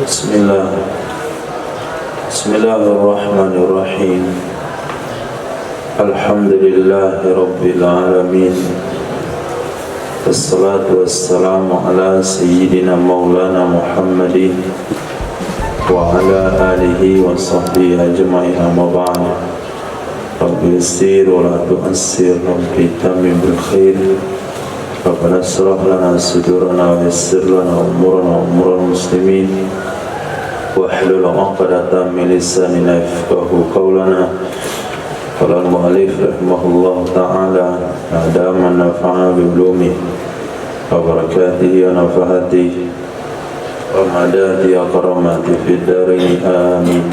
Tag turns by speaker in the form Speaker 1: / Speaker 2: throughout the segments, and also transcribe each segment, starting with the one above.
Speaker 1: Bismillahirrahmanirrahim. Alhamdulillahi Rabbil Alamin. Wassalatu wassalamu ala Sayyidina Maulana Muhammadin wa ala alihi wa sahbihi ajma'in, amma ba'd. Rabbi yassir wa la tu'assir, Rabbi tamim bil khair. Rabbana asrah lana sudurana wa yassir lana umurana wa umurul muslimin. Wahlul 'uqdatam min lisanina yafqahu qawlana. Qala al-mu'allif rahimahullah ta'ala, adama nafa'a bi ulumi wa barakatihi wa nafahatihi wa madadi karamati fid darin, amin.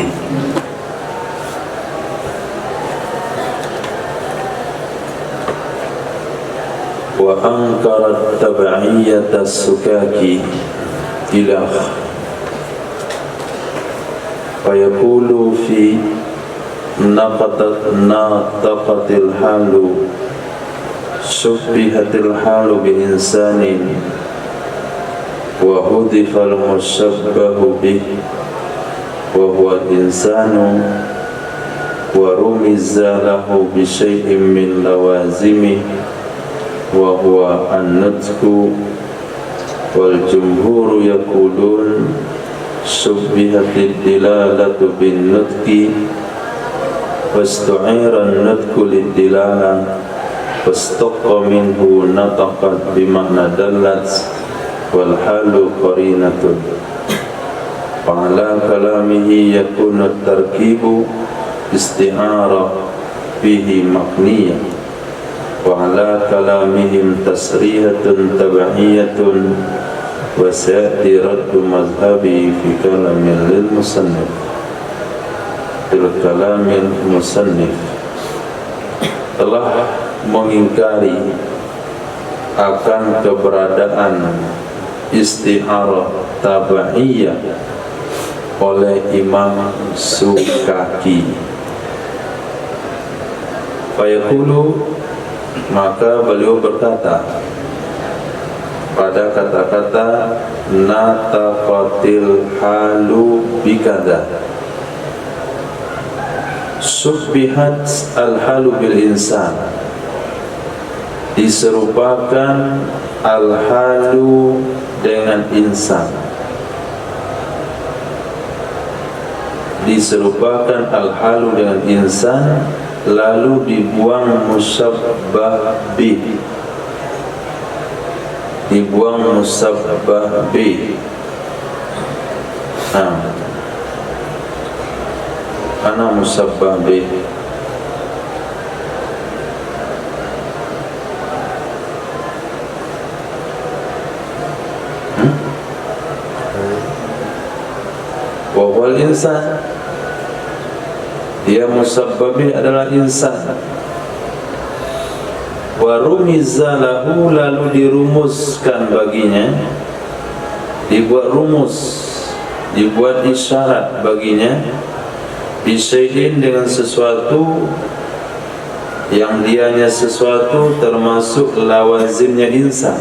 Speaker 1: Wa ankara tabi'iyyata as-sukaki ilah fayaqulu fi naqatatil halu subbihatil halu bi insanin wa hudifal mushabbahu bih wa huwa insanu wa rumiza lahu bi syai'in min lawazimi wa huwa an-nutqu wal jumhuru yaqulun subbihatid dilalatu bin nutqi wastu'iran nutqu lid dilala wastaqqa minhu nataqat bima'na dallat wal halu qarinatun. Fa'ala kalamihi yakunu tarkibu isti'ara bihi maqniyah wa ala kalamihim tasrihatun tabi'iyatun wa sayati raddu mazhabi fi kalamil musannif. Fil kalamil musannif telah mengingkari akan keberadaan isti'arah tabi'iyah oleh Imam Sukaki. Fayaqulu, maka beliau berkata pada kata-kata nataqatil halu bikada, subbihat al-halu bil insan, diserupakan al-halu dengan insan, diserupakan al-halu dengan insan, lalu dibuang musyabbah bih, dibuang musabbah bih. Mana musabbah bih? Wawal insan, dia musabbah bih adalah insan. Wa rumiza lahu, lalu dirumuskan baginya, dibuat rumus, dibuat isyarat baginya, bisyai'in, dengan sesuatu yang dianya sesuatu termasuk lawazimnya insan,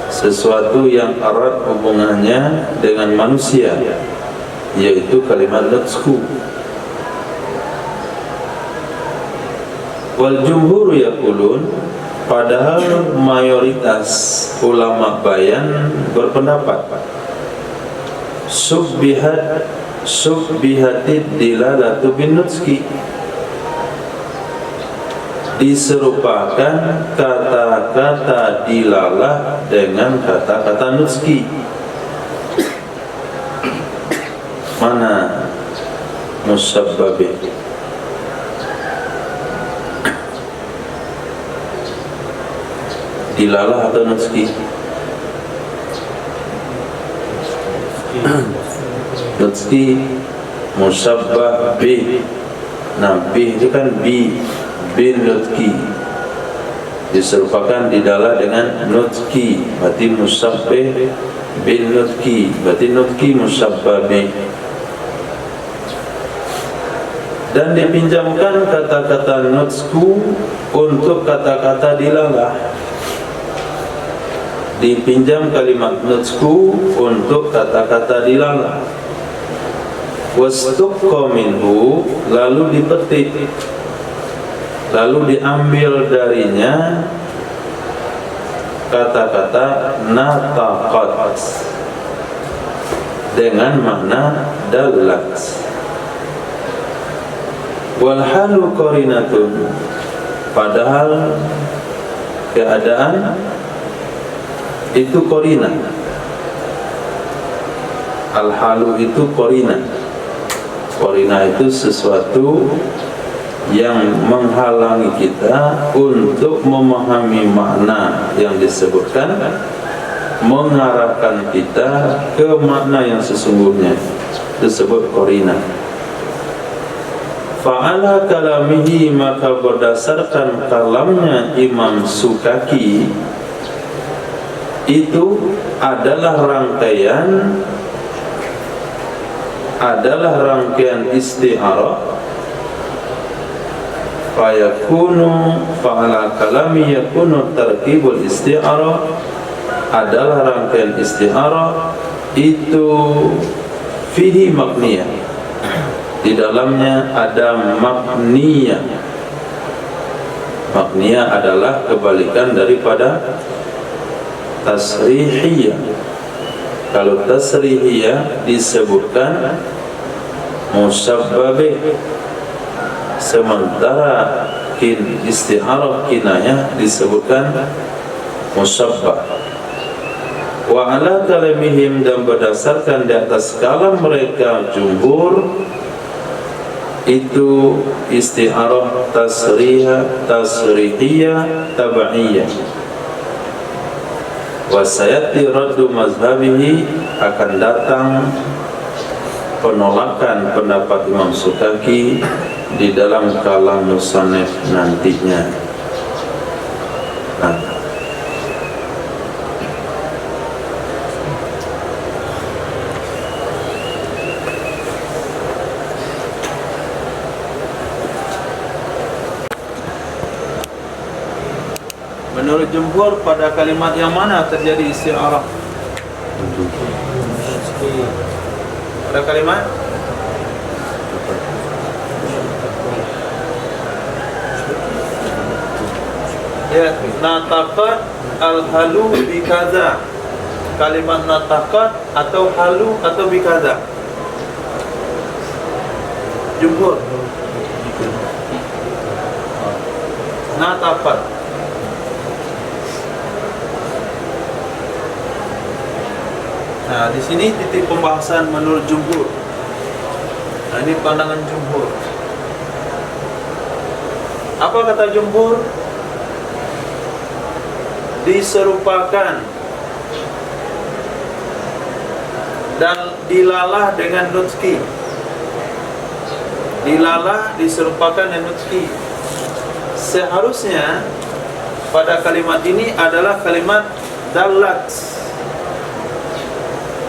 Speaker 1: sesuatu yang erat hubungannya dengan manusia, yaitu kalimat nutqu. Wal jumhur yaqulun, padahal mayoritas ulama bayan berpendapat subbihatid dilalatu bin nutqi, diserupakan kata-kata dilalah dengan kata-kata nutqi. Mana musabbah bih? Dilalah atau nutqi? Nutqi, musabbah bih. Nah, bih itu kan bin nutqi, diserupakan dilalah dengan nutqi, berarti musabbih bin nutqi, berarti nutqi musabbah bih. Dan dipinjamkan kata-kata nutqu untuk kata-kata dilalah. dipinjam kalimat nutsku untuk kata-kata dilala. Wastuqqa minhu, lalu dipetik, lalu diambil darinya kata-kata nataqat dengan makna dallat. Wal halu qarinatun, padahal keadaan itu qarina. Al halu itu qarina. Qarina itu sesuatu yang menghalangi kita untuk memahami makna yang disebutkan, mengarahkan kita ke makna yang sesungguhnya, disebut qarina. Fa'ala kalamihi, maka berdasarkan kalamnya Imam Sukaki, itu adalah rangkaian isti'arah. Fayakunu fa'ala kalami yakunu tarkibul isti'arah, adalah rangkaian isti'arah itu fihi makniyah, di dalamnya ada makniyah. Makniyah adalah kebalikan daripada tasrihiyah. Kalau tasrihiyah disebutkan musabbabih, sementara isti'arah kinayah disebutkan musabbah. Wa ala kalamihim, dan berdasarkan di atas kalam mereka jumhur, itu isti'arah tasrihiyah tab'iyah. Wa sayati raddu mazhabihi, akan datang penolakan pendapat Imam Sukaki di dalam kalam musannif nantinya. Nah, menurut jumhur, pada kalimat yang mana terjadi isti'arah? Pada kalimat ya, nataqat al-halu bikaza. Kalimat nataqat atau halu atau bikaza? Jumhur nataqat. Nah, di sini titik pembahasan menurut jumhur. Nah, ini pandangan jumhur. Apa kata jumhur? Diserupakan dan dilalah dengan nutski. Dilalah, diserupakan dengan nutski. Seharusnya pada kalimat ini adalah kalimat dallat,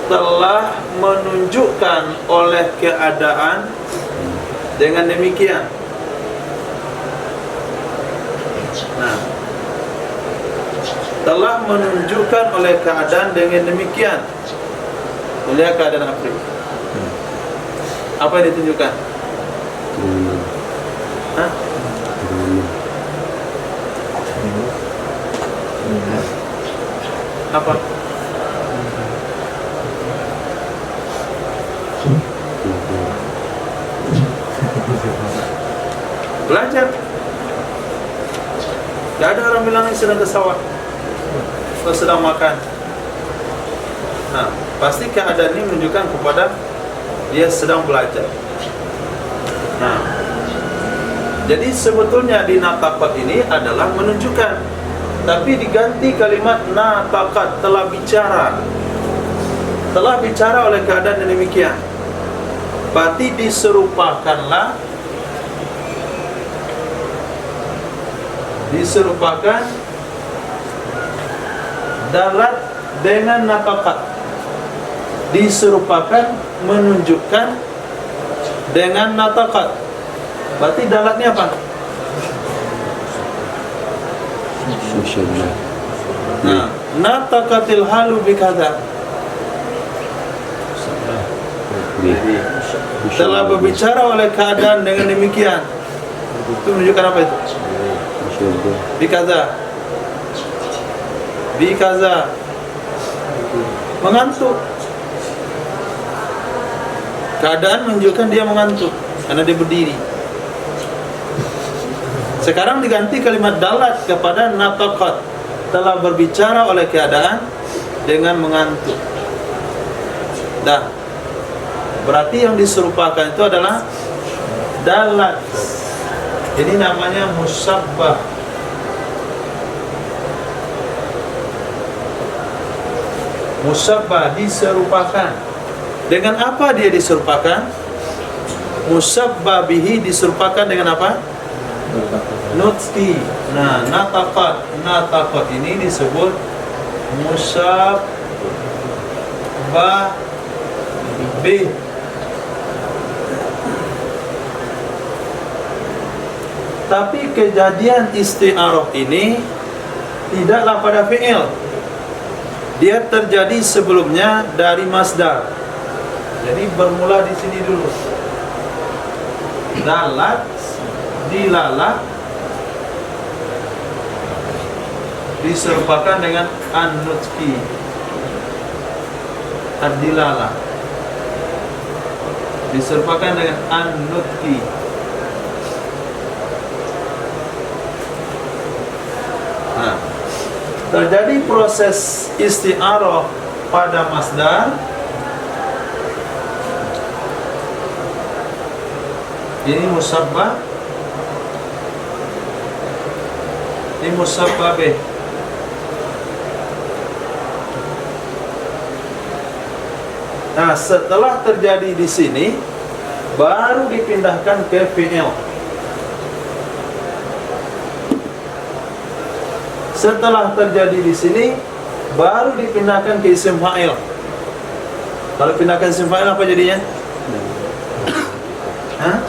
Speaker 1: telah menunjukkan oleh keadaan dengan demikian. Nah, telah menunjukkan oleh keadaan dengan demikian. Melihat keadaan apa? Apa yang ditunjukkan? Hah? Apa? Belajar. Tidak ada orang bilang ini sedang ke sawah atau sedang makan. Nah, pasti keadaan ini menunjukkan kepada dia sedang belajar. Nah, jadi sebetulnya di nataqat ini adalah menunjukkan, tapi diganti kalimat nataqat, telah bicara. Telah bicara oleh keadaan yang demikian. Berarti diserupakan dalat dengan nataqat. Diserupakan, menunjukkan dengan nataqat. Berarti dalatnya apa? Nah, nataqatil halu bikadza. Telah berbicara oleh keadaan dengan demikian. Itu menunjukkan apa itu? Bikadza. Mengantuk. Keadaan menunjukkan dia mengantuk karena dia berdiri. Sekarang diganti kalimat dalat kepada nataqat, telah berbicara oleh keadaan dengan mengantuk. Dah. Berarti yang diserupakan itu adalah dalat. Ini namanya musyabbah. Musyabbah diserupakan. Dengan apa dia diserupakan? Musyabbah bihi diserupakan dengan apa? Nutqi. Nah, nataqat ini disebut musyabbah bih. Tapi kejadian isti'arah ini tidaklah pada fi'il. Dia terjadi sebelumnya dari masdar. Jadi bermula di sini dulu. Dalat, dilalah diserupakan dengan an-nutqi. Ad-dilalah diserupakan dengan an-nutqi. Nah, terjadi proses isti'arah pada masdar. Ini musyabbah, ini musyabbah bih. Nah, setelah terjadi di sini, baru dipindahkan ke fi'il. Setelah terjadi di sini, baru dipindahkan ke isim fa'il. Kalau pindahkan isim fa'il apa jadinya? Hah?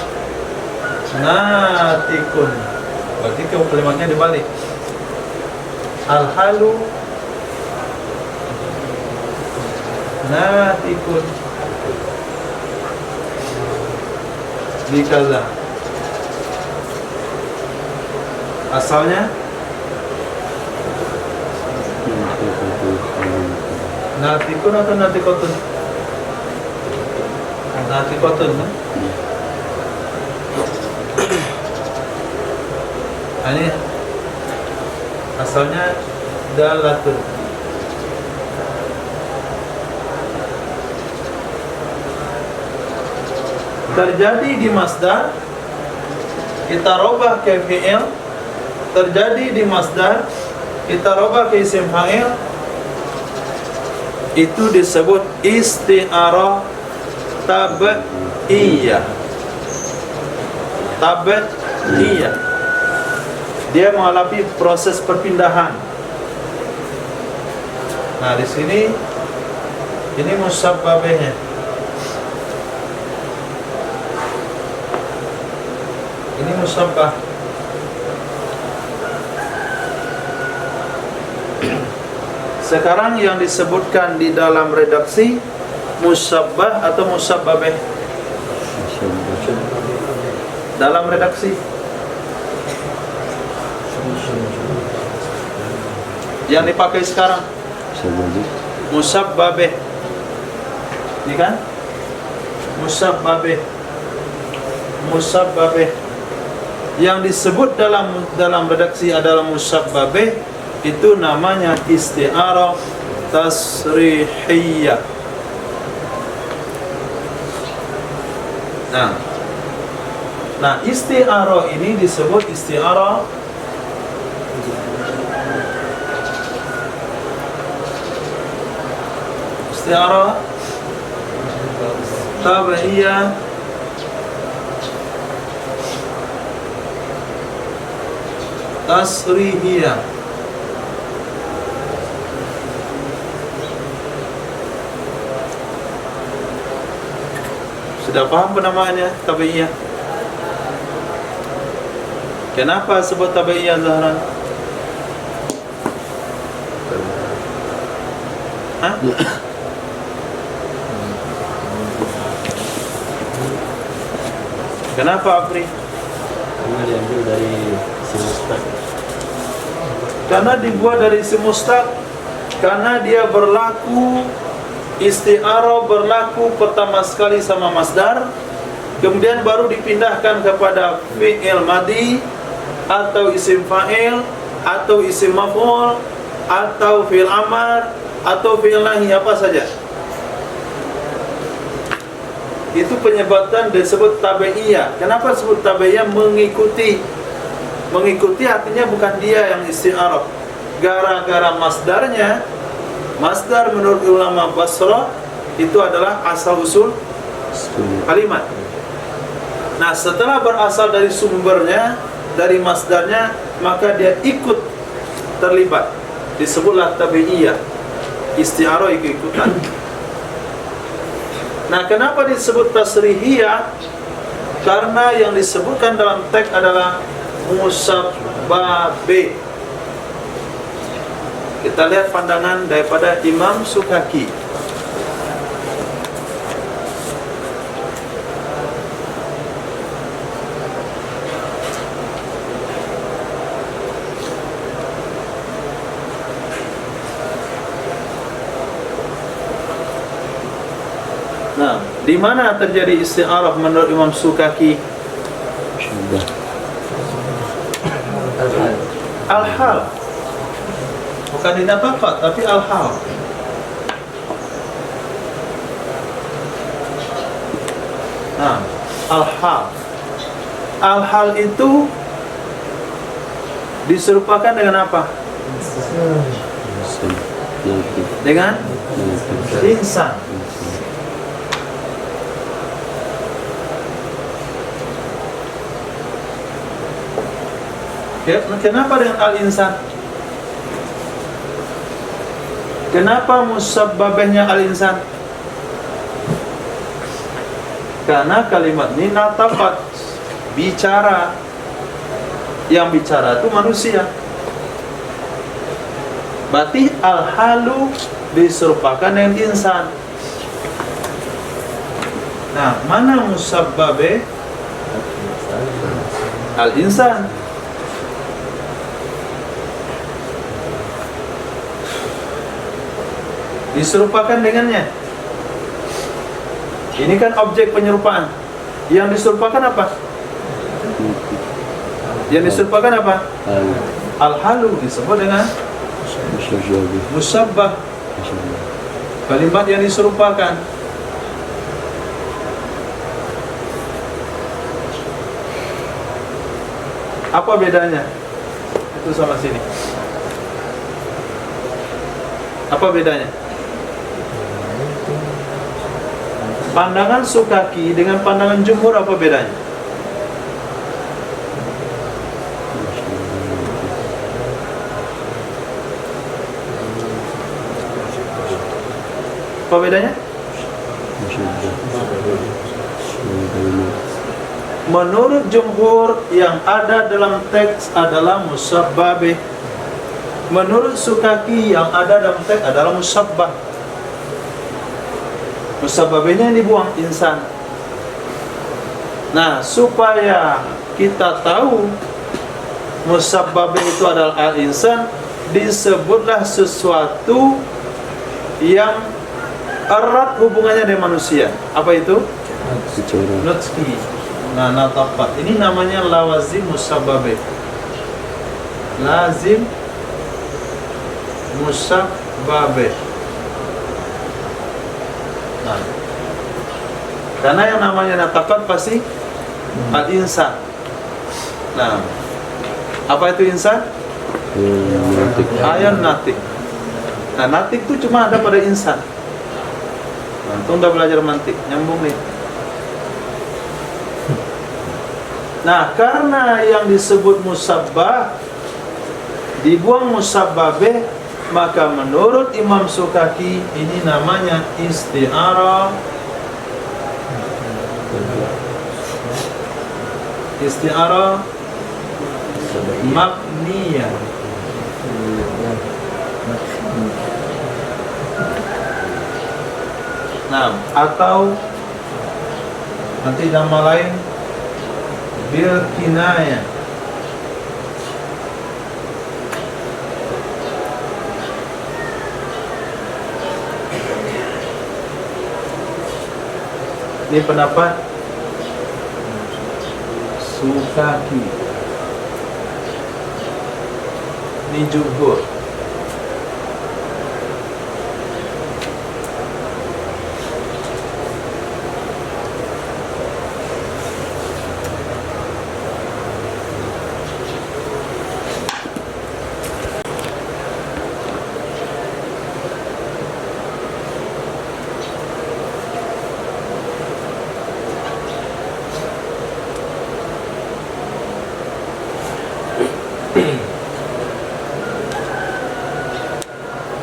Speaker 1: Natikun. Berarti kalimatnya dibalik. Al-halu natikun bikaza. Asalnya natikun atau natikotun? Natikotun, kan? Ini asalnya dalatun. Terjadi di masdar, kita robah ke fi'il. Terjadi di masdar, kita robah ke isim fa'il. Itu disebut isti'arah tab'iyah. Tab'iyah. Dia mengalami proses perpindahan. Nah, di sini ini musyabbah bihnya. Ini musyabbah. Sekarang yang disebutkan di dalam redaksi musyabbah atau musyabbah bih? Dalam redaksi yang dipakai sekarang musyabbah bih. Ini kan? Musyabbah bih. Musyabbah bih. Yang disebut dalam redaksi adalah musyabbah bih, itu namanya isti'arah tasrihiyah. Nah, isti'arah ini disebut isti'arah tabi'iyah tasrihiyah. Sudah paham penamaannya tabi'iyah? Kenapa sebut tabi'iyah, Zahran? Hah? Kenapa Afri?
Speaker 2: Karena diambil dari si mustaq.
Speaker 1: Karena dibuat dari si mustaq, karena dia berlaku isti'arah, berlaku pertama sekali sama masdar, kemudian baru dipindahkan kepada fi'il madhi atau isim fa'il atau isim maf'ul atau fi'il amar atau fi'il nahi, apa saja. Itu penyebatan disebut tabi'iyah. Kenapa disebut tabi'iyah? Mengikuti. Mengikuti artinya bukan dia yang isti'arah. Gara-gara masdarnya, masdar menurut ulama Basrah itu adalah asal usul kalimat. Nah, setelah berasal dari sumbernya, dari masdarnya, maka dia ikut terlibat. Disebutlah tabi'iyah. Isti'arah ikut-ikutan. Nah, kenapa disebut tasrihiyah? Karena yang disebutkan dalam teks adalah musabbabe. Kita lihat pandangan daripada Imam Sukaki. Nah, di mana terjadi isti'arah menurut Imam Sukaki? Al-hal. Bukan di nafaqat, tapi al-hal. Nah, al-hal. Al-hal itu diserupakan dengan apa? Dengan insan. Kenapa dengan al-insan? Kenapa musabbabahnya al-insan? Karena kalimat ini natafat, bicara. Yang bicara itu manusia. Berarti al-halu diserupakan dengan insan. Nah, mana musabbabah? Al-insan. Diserupakan dengannya. Ini kan objek penyerupaan. Yang diserupakan apa? Yang diserupakan apa? Al-halu disebut dengan musabbah. Kalimat yang diserupakan. Apa bedanya? Itu sama sini. Apa bedanya? Pandangan Sukaki dengan pandangan jumhur apa bedanya? Apa bedanya? Menurut jumhur yang ada dalam teks adalah musabbabih. Menurut Sukaki yang ada dalam teks adalah musabbah. Musabbabihnya yang dibuang insan. Nah, supaya kita tahu musabbabih itu adalah al-insan, disebutlah sesuatu yang erat hubungannya dengan manusia. Apa itu? Nutqi. Nah, nataqat. Ini namanya lawazim musabbabih. Lazim musabbabih. Nah, karena yang namanya nataqat pasti al-insan. Nah, apa itu insan? Ayan natik. Nah, natik itu cuma ada pada insan. Nah, itu udah belajar mantik, nyambung nih. Nah, karena yang disebut musabbah dibuang musabbabih, maka menurut Imam Sukaki ini namanya isti'arah. Isti'arah mabniyah.
Speaker 3: Nah, atau nanti nama lain bil kinayah. Ini pendapat Sukaki, ini jumhur.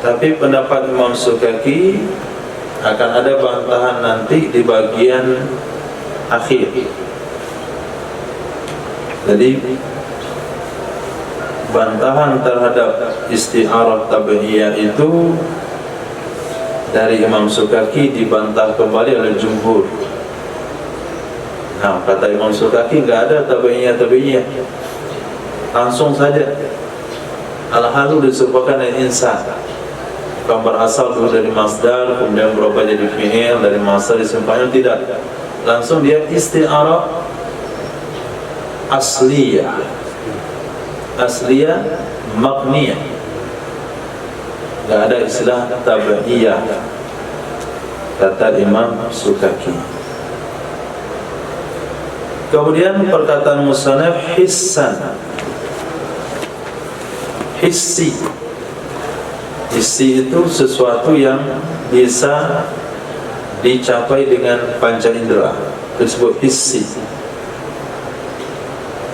Speaker 1: Tapi pendapat Imam Sukaki akan ada bantahan nanti di bagian akhir. Jadi bantahan terhadap isti'arah tabi'iyah itu dari Imam Sukaki dibantah kembali oleh jumhur. Nah, kata Imam Sukaki enggak ada tabi'iyah, langsung saja al-halu diserupakan dengan insan, bukan berasal dulu dari masdar kemudian berubah jadi fi'il, dari masdar disimpannya, tidak, langsung dia isti'arah asliyah maqniyah, enggak ada istilah tabi'iyah kata Imam Sukaki. Kemudian perkataan musannaf hissan, hissi itu sesuatu yang bisa dicapai dengan panca indera, disebut hissi.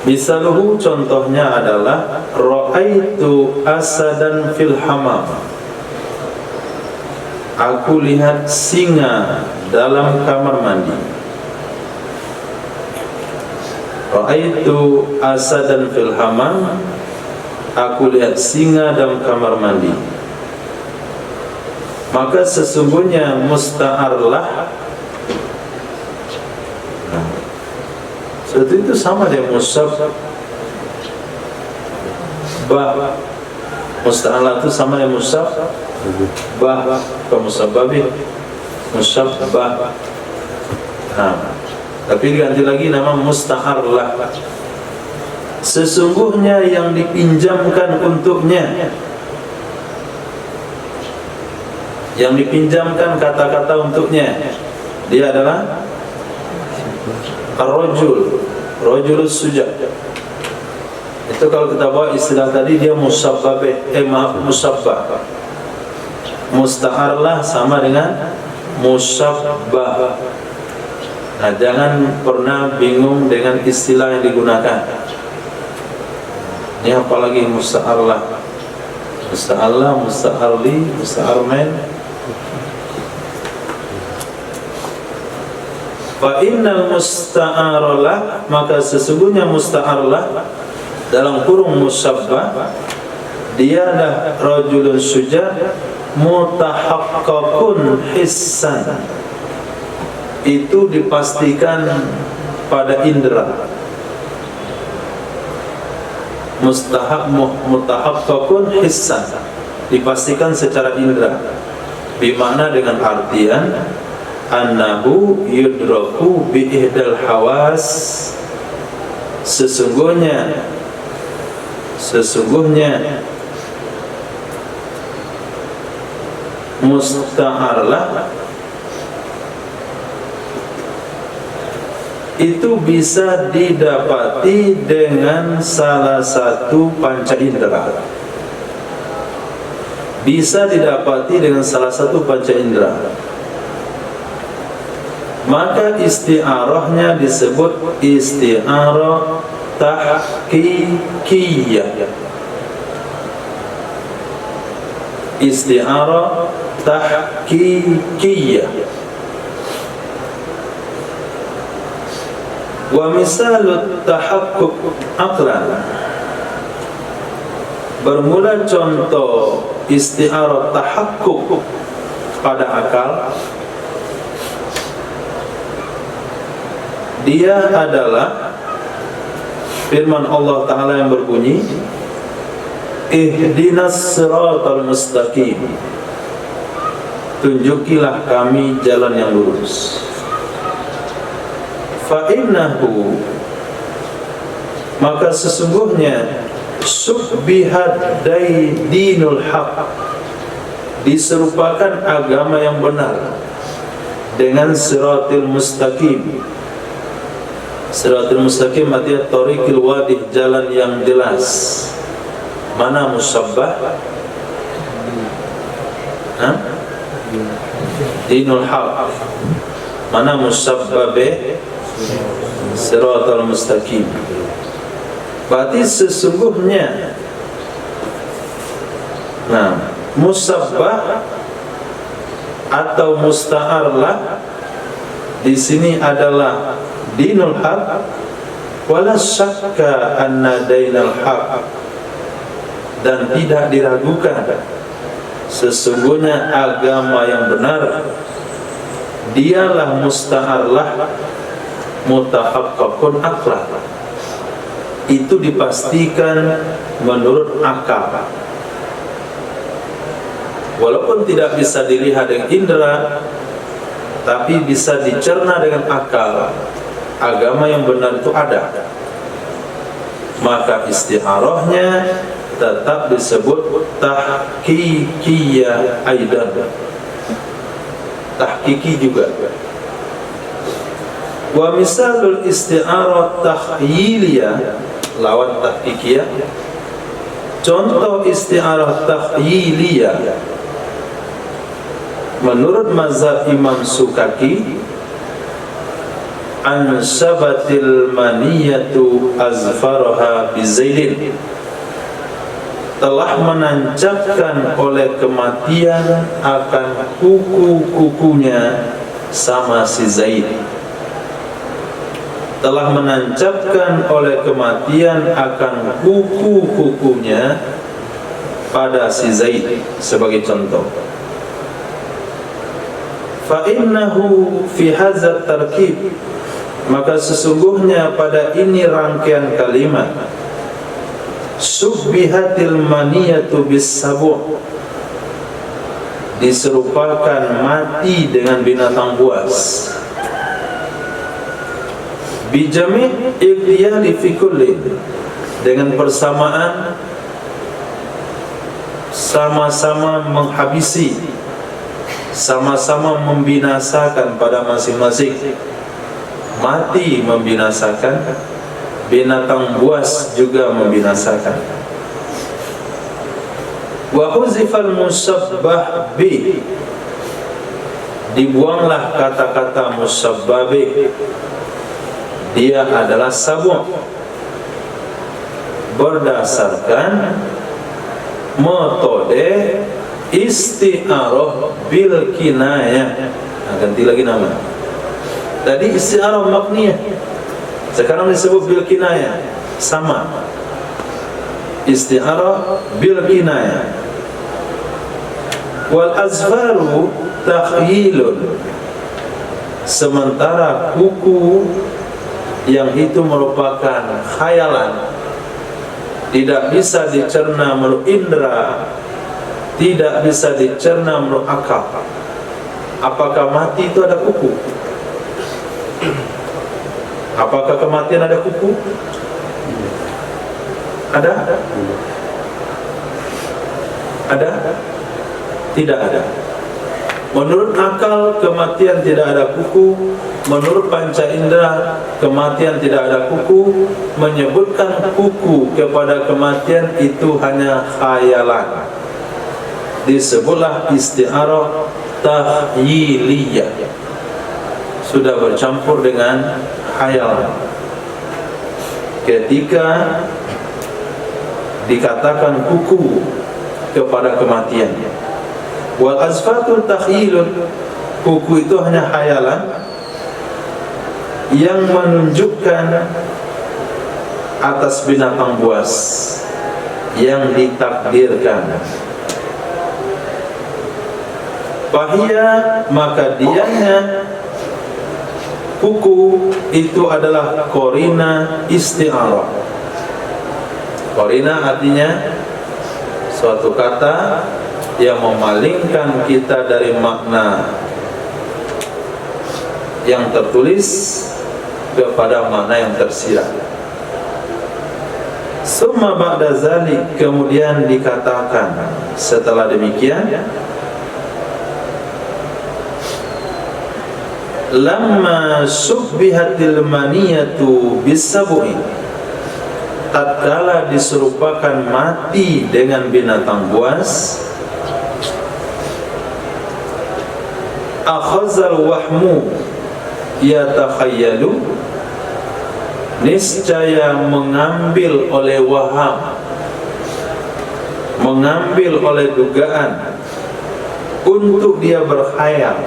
Speaker 1: Misaluhu, contohnya adalah ra'aitu asadan fil hamam, aku lihat singa dalam kamar mandi. Ra'aitu asadan fil hamam, aku lihat singa dalam kamar mandi. Maka sesungguhnya musta'arlah, seperti itu sama dengan musabbah. Musta'arlah itu sama dengan musabbah, kemusabbabi, musabbah. Nah, tapi diganti lagi nama musta'arlah, sesungguhnya yang dipinjamkan untuknya, yang dipinjamkan kata-kata untuknya, dia adalah rajulus suja. Itu kalau kita bawa istilah tadi dia musabbah. Musta'arlah sama dengan musabbah. Nah, jangan pernah bingung dengan istilah yang digunakan. Ini apalagi musta'arlah, musta'arli, musta'armen. Fa innal musta'arlah, maka sesungguhnya musta'arlah dalam kurung musabbah, dia adalah rajulun suja mutahaqqaqun hissan, itu dipastikan pada indera. Mutahaqqaqun hissan, dipastikan secara indera, bermakna dengan artian annahu yudraku bi ihdal hawas, sesungguhnya musta'arlah itu bisa didapati dengan salah satu panca indera. Bisa didapati dengan salah satu panca indera. Maka isti'arahnya disebut isti'arah tahqiqiyah. Isti'arah tahqiqiyah. Wa misalut tahaqquq aqlan, bermula contoh isti'arah tahaqquq pada akal, Dia adalah firman Allah Ta'ala yang berbunyi, ihdinas siratal mustaqim, tunjukilah kami jalan yang lurus. Fa innahu, maka sesungguhnya, subbihat dinul haq, diserupakan agama yang benar dengan siratil mustaqim. Siratil mustaqim artinya tariqil wadih, jalan yang jelas. Mana musabbah? Dinul haq. Mana musabbabe? Siratal mustaqim. Berarti sesungguhnya, musabbah atau musta'arlah di sini adalah dinul haq, wala syakka anna dainal haq, dan tidak diragukan sesungguhnya agama yang benar dialah musta'arlah mutahaqqaqun aqla, itu dipastikan menurut akal. Walaupun tidak bisa dilihat dengan indera, tapi bisa dicerna dengan akal. Agama yang benar itu ada. Maka isti'arahnya tetap disebut tahqiqiyah aidan. Tahqiqi juga. Wa misalul isti'arah takhyiliyah, lawan tahqiqiyah. Contoh isti'arah takhyiliyah menurut mazhab Imam Sukaki, anshabatil maniyatu azfaraha bizailin, telah menancapkan oleh kematian akan kuku-kukunya sama si Zaid. Telah menancapkan oleh kematian akan kuku-kukunya pada si Zaid, sebagai contoh. Fa innahu fi hadzal tarkib, maka sesungguhnya pada ini rangkaian kalimat, subbihatil maniyatu bis sabu', diserupakan mati dengan binatang buas. Bijami' iqtiyali fi kulli, dengan persamaan sama-sama menghabisi, sama-sama membinasakan pada masing-masing. Mati membinasakan, binatang buas juga membinasakan. Wa huzifal musabbah bi, dibuanglah kata-kata musabbah bi, dia adalah sabu', berdasarkan metode isti'arah bil kinayah. Ganti lagi nama. Tadi isti'arah makniyah, sekarang disebut bil kinayah. Sama, isti'arah bil kinayah. Wal azfaru takhyilun, sementara kuku yang itu merupakan khayalan, tidak bisa dicerna menurut indera, tidak bisa dicerna menurut akal. Apakah mati itu ada kuku? Apakah kematian ada kuku? Ada? Ada? Tidak ada. Menurut akal kematian tidak ada kuku, menurut panca indera kematian tidak ada kuku. Menyebutkan kuku kepada kematian itu hanya khayalan, disebutlah isti'arah takhyiliyah, sudah bercampur dengan khayalan. Ketika dikatakan kuku kepada kematian, wal azfatul takhyilun, kuku itu hanya khayalan yang menunjukkan atas binatang buas yang ditakdirkan. Fahiyya, maka dianya
Speaker 3: kuku itu adalah korina isti'arah. Korina artinya suatu kata yang memalingkan kita dari makna yang tertulis kepada makna yang tersirat. Summa ba'da zalik, kemudian dikatakan setelah demikian, lamma subbihatil maniyatu bisabui, tatkala diserupakan mati dengan binatang buas, akhazal wahmu yatakhayyalu, niscaya mengambil oleh waham, mengambil oleh dugaan, untuk dia berkhayal,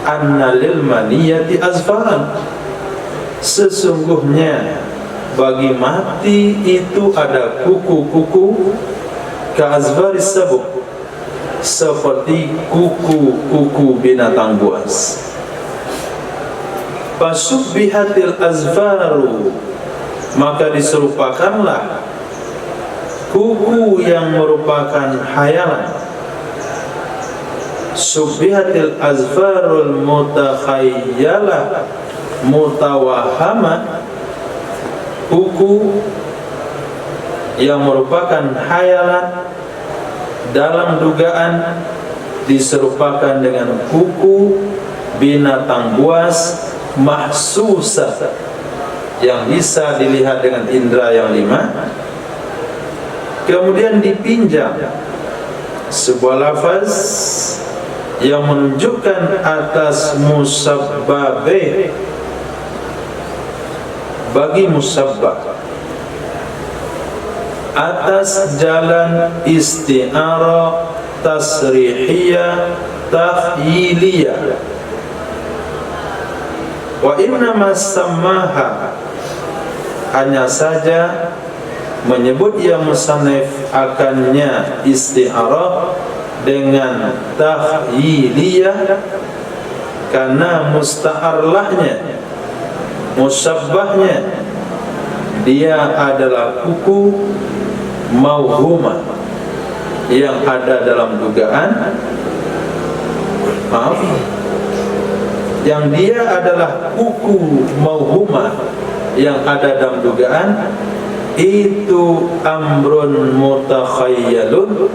Speaker 3: anna lil maniyati azfaran, sesungguhnya bagi mati itu ada kuku-kuku, ka'azfaris sabuk, seperti kuku-kuku binatang buas. Fasubbihatil azfaru, maka diserupakanlah kuku yang merupakan hayalan. Subbihatil azfarul mutakhayyalah mutawahama, kuku yang merupakan hayalan dalam dugaan diserupakan dengan kuku binatang buas mahsusah, yang bisa dilihat dengan indera yang 5. Kemudian dipinjam sebuah lafaz yang menunjukkan atas musabbabe, bagi musabbab, atas jalan isti'arah tasrihiyah takhyiliyah. Wa innama sammaha, hanya saja menyebut yang musannif akannya isti'arah dengan takhyiliyah, karena musta'arlahnya, musabbahnya, dia adalah kuku mauhumah yang ada dalam dugaan, yang dia adalah kuku mauhumah yang ada dalam dugaan, itu amrun mutakhayyalun,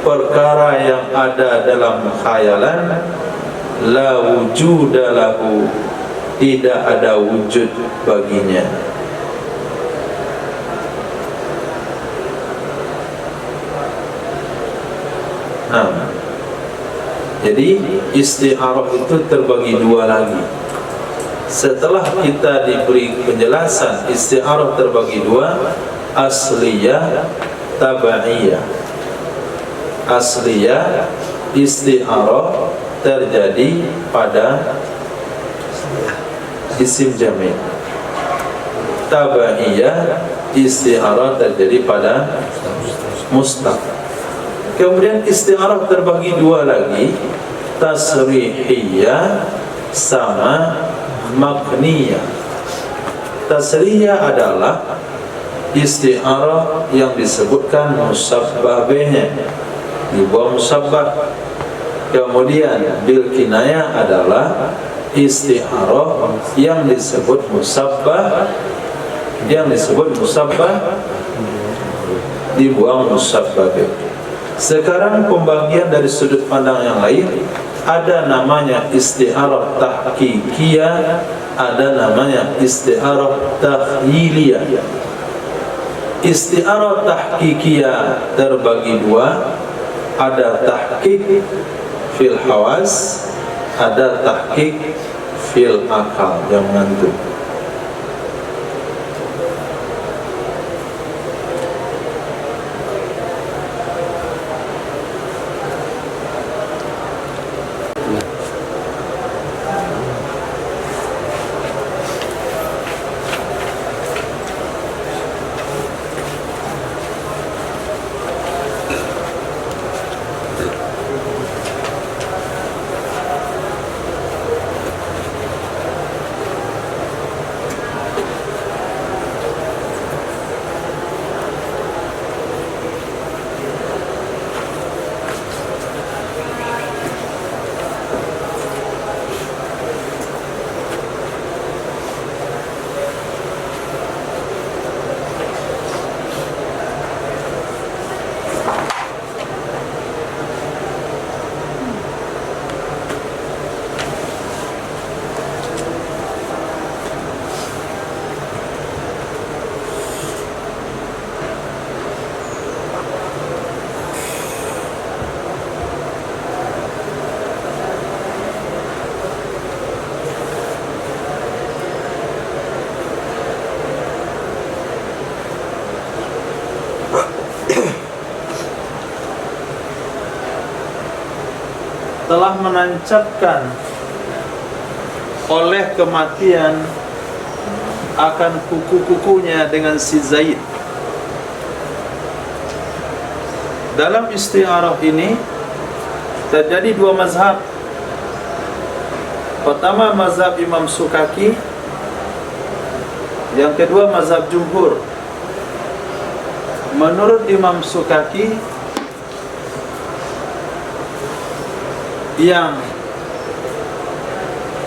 Speaker 3: perkara yang ada dalam khayalan, la wujuda lahu, tidak ada wujud baginya. Jadi isti'arah itu terbagi 2 lagi. Setelah kita diberi penjelasan isti'arah terbagi 2, asliyah, tabaiyah. Asliyah, isti'arah terjadi pada isim jamil. Tabaiyah, isti'arah terjadi pada mustaq. Kemudian isti'arah terbagi 2 lagi, tasrihiyah sama makniyah. Tasrihiyah adalah isti'arah yang disebutkan musabbabnya, dibuang musabbab. Kemudian bil kinayah adalah isti'arah yang disebut musabbab, dibuang musabbab. Sekarang pembagian dari sudut pandang yang lain, ada namanya isti'arah tahqiqiyah, ada namanya isti'arah takhyiliyah. Isti'arah tahqiqiyah terbagi 2, ada tahqiq fil hawas, ada tahqiq fil akal yang mengantuk. telah menancapkan oleh kematian akan kuku-kukunya dengan si Zaid. Dalam isti'arah ini terjadi dua mazhab. Pertama mazhab Imam Sukaki, yang kedua mazhab Jumhur. Menurut Imam Sukaki, yang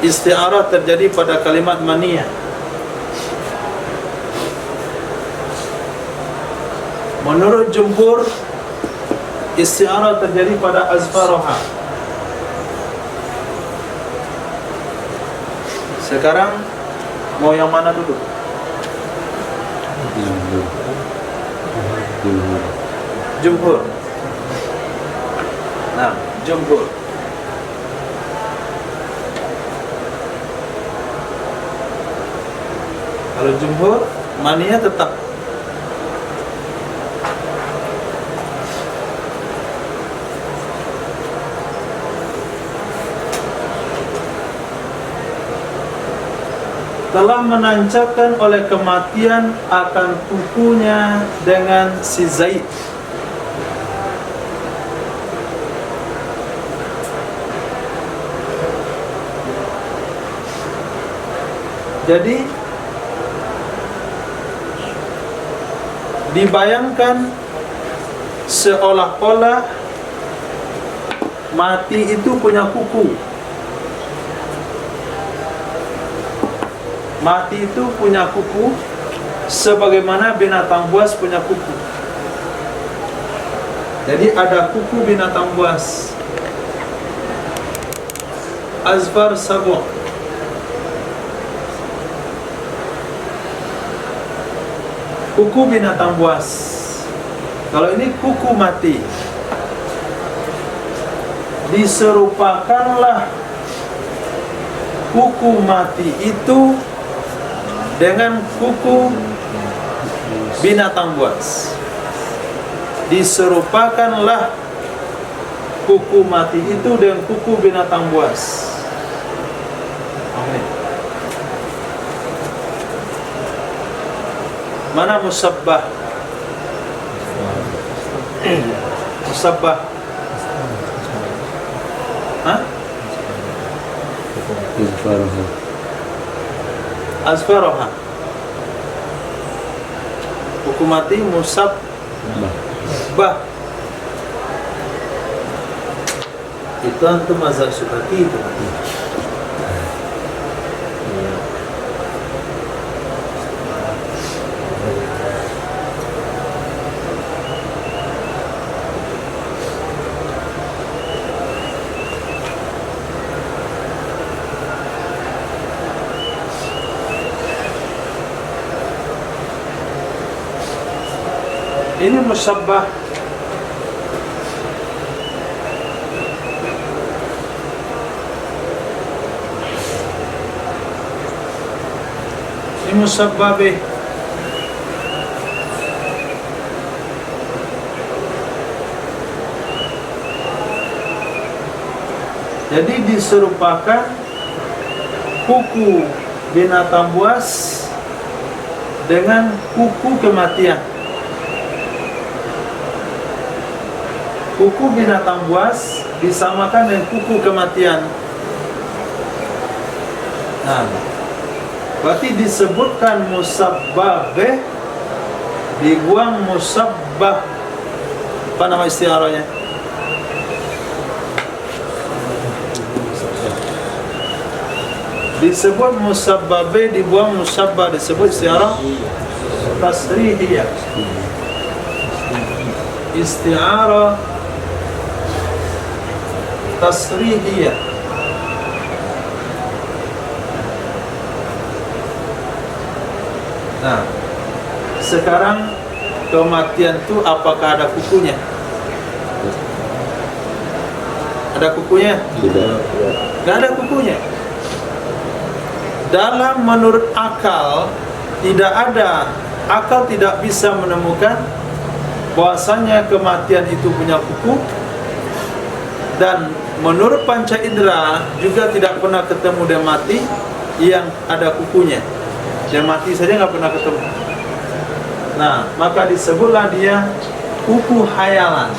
Speaker 3: isti'arah terjadi pada kalimat maniyah. Menurut Jumhur, isti'arah terjadi pada azfaroha. Sekarang mau yang mana dulu? Jumhur. Nah, Jumhur. Kalau Jumhur, maniyah tetap. Telah menancapkan oleh kematian akan kukunya dengan si Zaid. Jadi dibayangkan seolah-olah mati itu punya kuku. Mati itu punya kuku sebagaimana binatang buas punya kuku. Jadi ada kuku binatang buas. Azfar sabu'. Kuku binatang buas. Kalau ini kuku mati, diserupakanlah kuku mati itu dengan kuku binatang buas. Diserupakanlah kuku mati itu dengan kuku binatang buas. Amin. Mana musabbah? Musabbah. Hah? Azfaroha. Hukum mati musabbah. Itu antum mazhab Sukaki itu. Ini musabbah. Ini musabbah bih. Jadi diserupakan kuku binatang buas dengan kuku kematian. Kuku binatang buas disamakan dengan kuku kematian. Nah, berarti disebutkan musabbah, dibuang musabbah. Apa nama istiarahnya? Disebut musabbah, dibuang musabbah, disebut istiarah tasrihiyah. Istiarah tasrihiyah. Nah, sekarang kematian itu apakah ada kukunya? Ada kukunya? Tidak ada kukunya. Dalam menurut akal tidak ada. Akal tidak bisa menemukan bahwasanya kematian itu punya kuku Dan menurut panca indera juga tidak pernah ketemu dia mati yang ada kukunya. Dia mati saja nggak pernah ketemu. Nah, maka disebutlah dia kuku hayalan.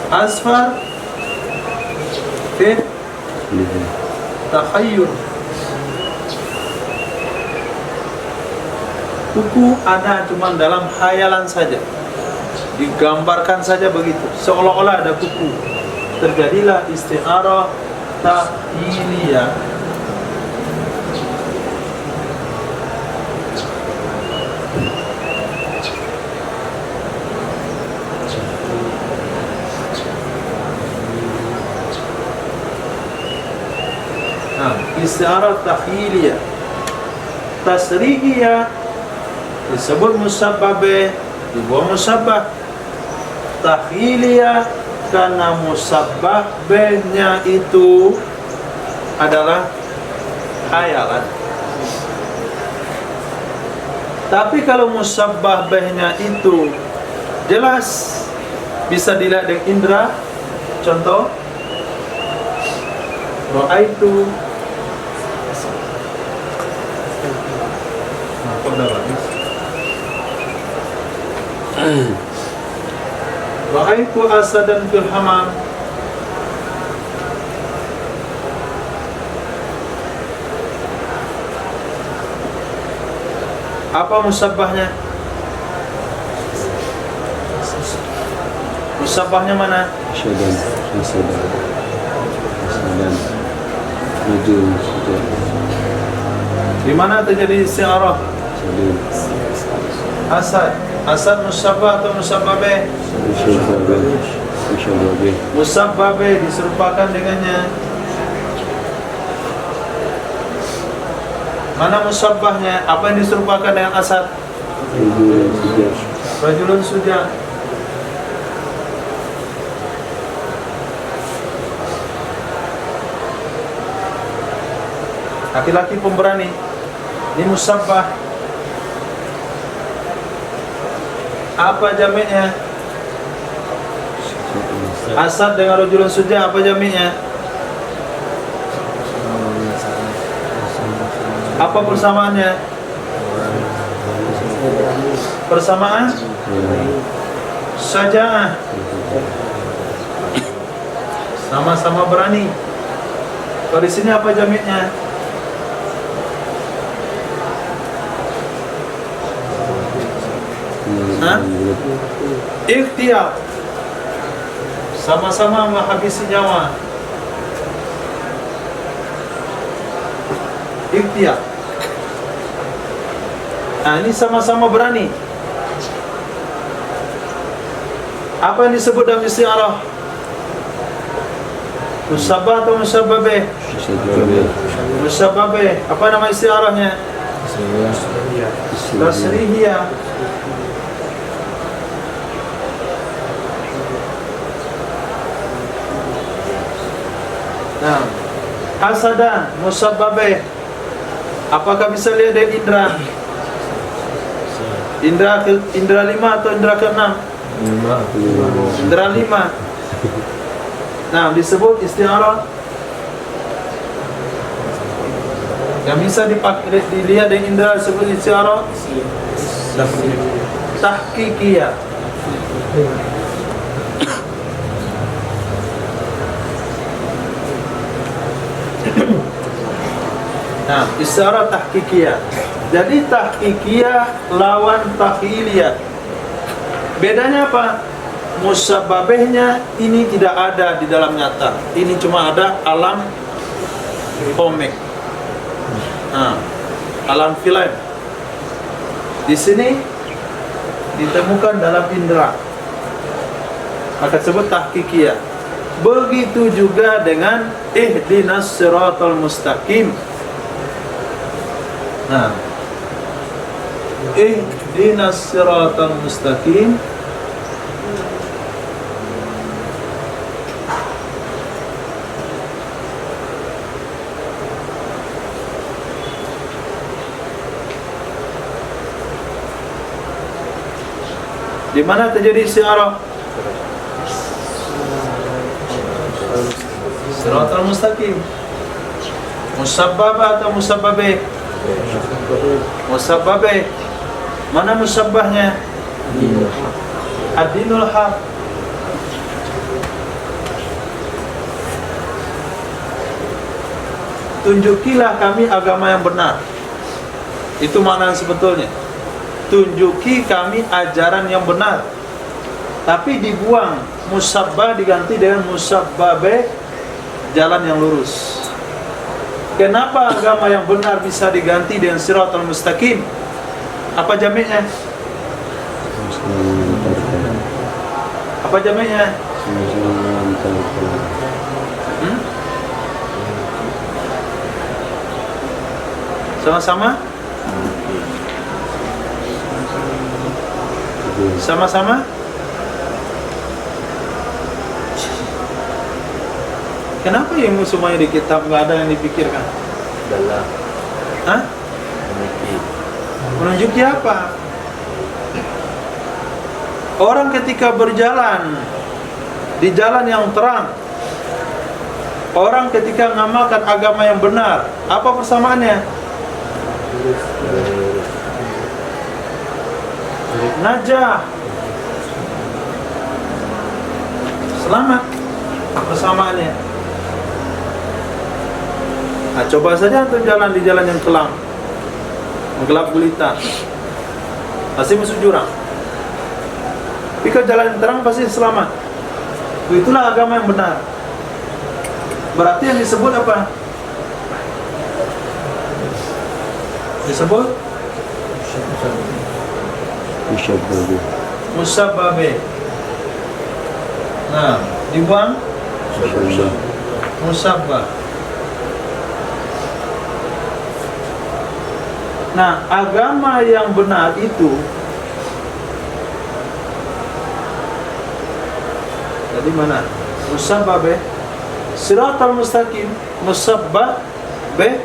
Speaker 3: Asfar fi takhayyur. Kuku ada cuma dalam hayalan saja, digambarkan saja begitu, seolah-olah ada kuku. Terjadilah isti'arah takhiliyah. Nah, isti'arah takhiliyah. Tasrihiyah disebut musabbabe, dibuang musabbah. Takhiliyah karena musabbahnya itu adalah hayalan. Tapi kalau musabbahnya itu jelas bisa dilihat dengan indera, contoh ra'aitu ra'aitu asadan fil hamam. Apa musabbahnya? Musabbahnya mana?
Speaker 2: Asadan, rajul,
Speaker 3: Di mana terjadi isti'arah? Asad. Asad musabbah atau musabbabe? Musabbabe diserupakan dengannya. Mana musabbahnya? Apa yang diserupakan dengan asad? Rajulun suja. Laki-laki pemberani. Ini musabbah. Apa jamaknya? Asad dengan rajulun suja, apa jamaknya? Apa persamaannya? Persamaan? Saja'ah. Sama-sama berani. Kalau di sini apa jamaknya? Ikhtiar. Sama-sama menghabisi nyawa. Ikhtiar. Nah, ini sama-sama berani. Apa yang disebut dalam isti'arah? Musabbah atau musabbabe? Musabbabe. Apa nama isti'arahnya? Tasrihiyah. Nah, asadan, musabbabe. Apakah bisa lihat dari indera? Indera 5 atau indera ke-6? Indera 5. Nah, disebut isti'arah yang bisa dilihat dengan indera disebut isti'arah tahqiqiyah. Nah, isti'arah tahqiqiyah. Jadi tahqiqiyah lawan takhiliyah. Bedanya apa? Musabbabehnya ini tidak ada di dalam nyata. Ini cuma ada alam komik. Nah, alam film. Di sini ditemukan dalam indera. Maka disebut tahqiqiyah. Begitu juga dengan ihdinas siratal mustaqim. Nah, ihdinas siratal mustaqim. Di mana terjadi isti'arah? Siratal mustaqim. Musabbabah atau musabbabe? Musabbabe. Mana musabbahnya? Ad-dinul haq. Tunjukilah kami agama yang benar. Itu makna sebetulnya. Tunjuki kami ajaran yang benar. Tapi dibuang, musabbah diganti dengan musabbabe, jalan yang lurus. Kenapa agama yang benar bisa diganti dengan siratal mustaqim? Apa jamaknya? Apa jamaknya? Sama-sama? Sama-sama? Kenapa ilmu semuanya di kitab nggak ada yang dipikirkan?
Speaker 2: Dalam
Speaker 3: Hah? Menunjuki apa? Orang ketika berjalan di jalan yang terang, orang ketika mengamalkan agama yang benar, apa persamaannya? Najah, selamat. Persamaannya. Nah, coba saja untuk jalan di jalan yang kelam, gelap gulita, pasti masuk jurang. Jika jalan yang terang pasti selamat. Itulah agama yang benar. Berarti yang disebut apa? Disebut musabbabe. Nah, dibuang musabbah. Nah, agama yang benar itu jadi mana? Musabbabe, siratal mustaqim, musabbabe.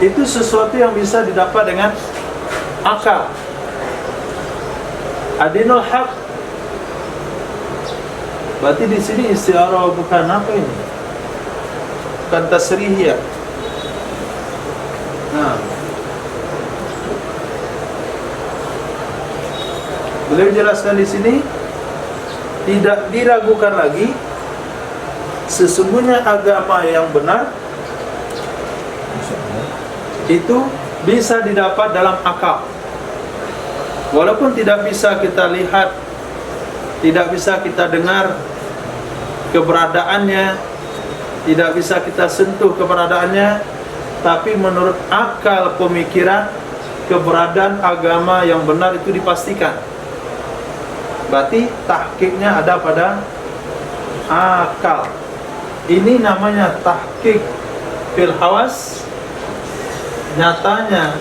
Speaker 3: Itu sesuatu yang bisa didapat dengan akal. Adinul haq. Berarti di sini istiarah bukan apa ini? Bukan tasrihiyah. Nah, beliau jelaskan di sini tidak diragukan lagi sesungguhnya agama yang benar itu bisa didapat dalam akal. Walaupun tidak bisa kita lihat, tidak bisa kita dengar keberadaannya, tidak bisa kita sentuh keberadaannya, tapi menurut akal pemikiran, keberadaan agama yang benar itu dipastikan. Berarti tahqiqnya ada pada akal. Ini namanya tahqiq fil hawas. Nyatanya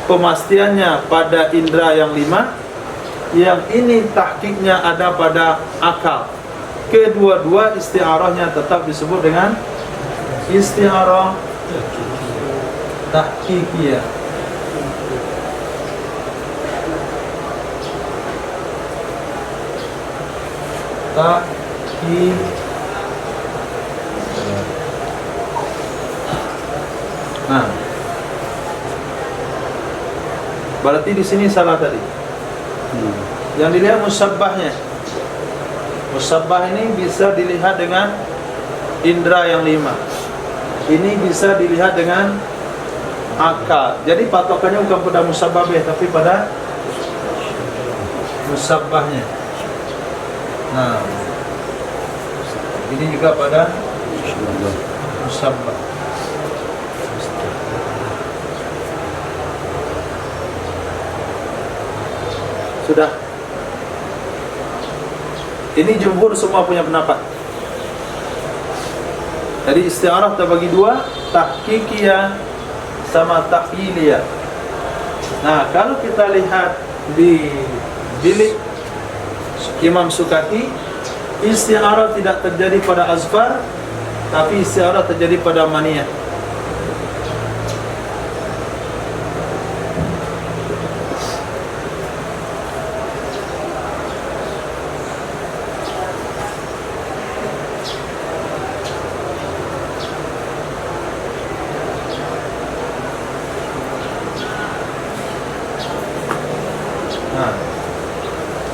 Speaker 3: pemastiannya pada indera yang 5. Yang ini tahqiqnya ada pada akal. Kedua-dua isti'arahnya tetap disebut dengan isti'arah tahqiqiyah. Nah, berarti di sini salah tadi. Yang dilihat musabbahnya. Musabbah ini bisa dilihat dengan indera yang 5. Ini bisa dilihat dengan akal. Jadi patokannya bukan pada musabbabeh, tapi pada musabbahnya. Nah, ini juga pada musabbah. Sudah. Ini jumhur semua punya pendapat. Jadi isti'arah terbagi dua, tahqiqiyah sama tahyiliyah. Nah, kalau kita lihat di bilik Imam Sukati, isti'arah tidak terjadi pada azfar, tapi isti'arah terjadi pada maniyah.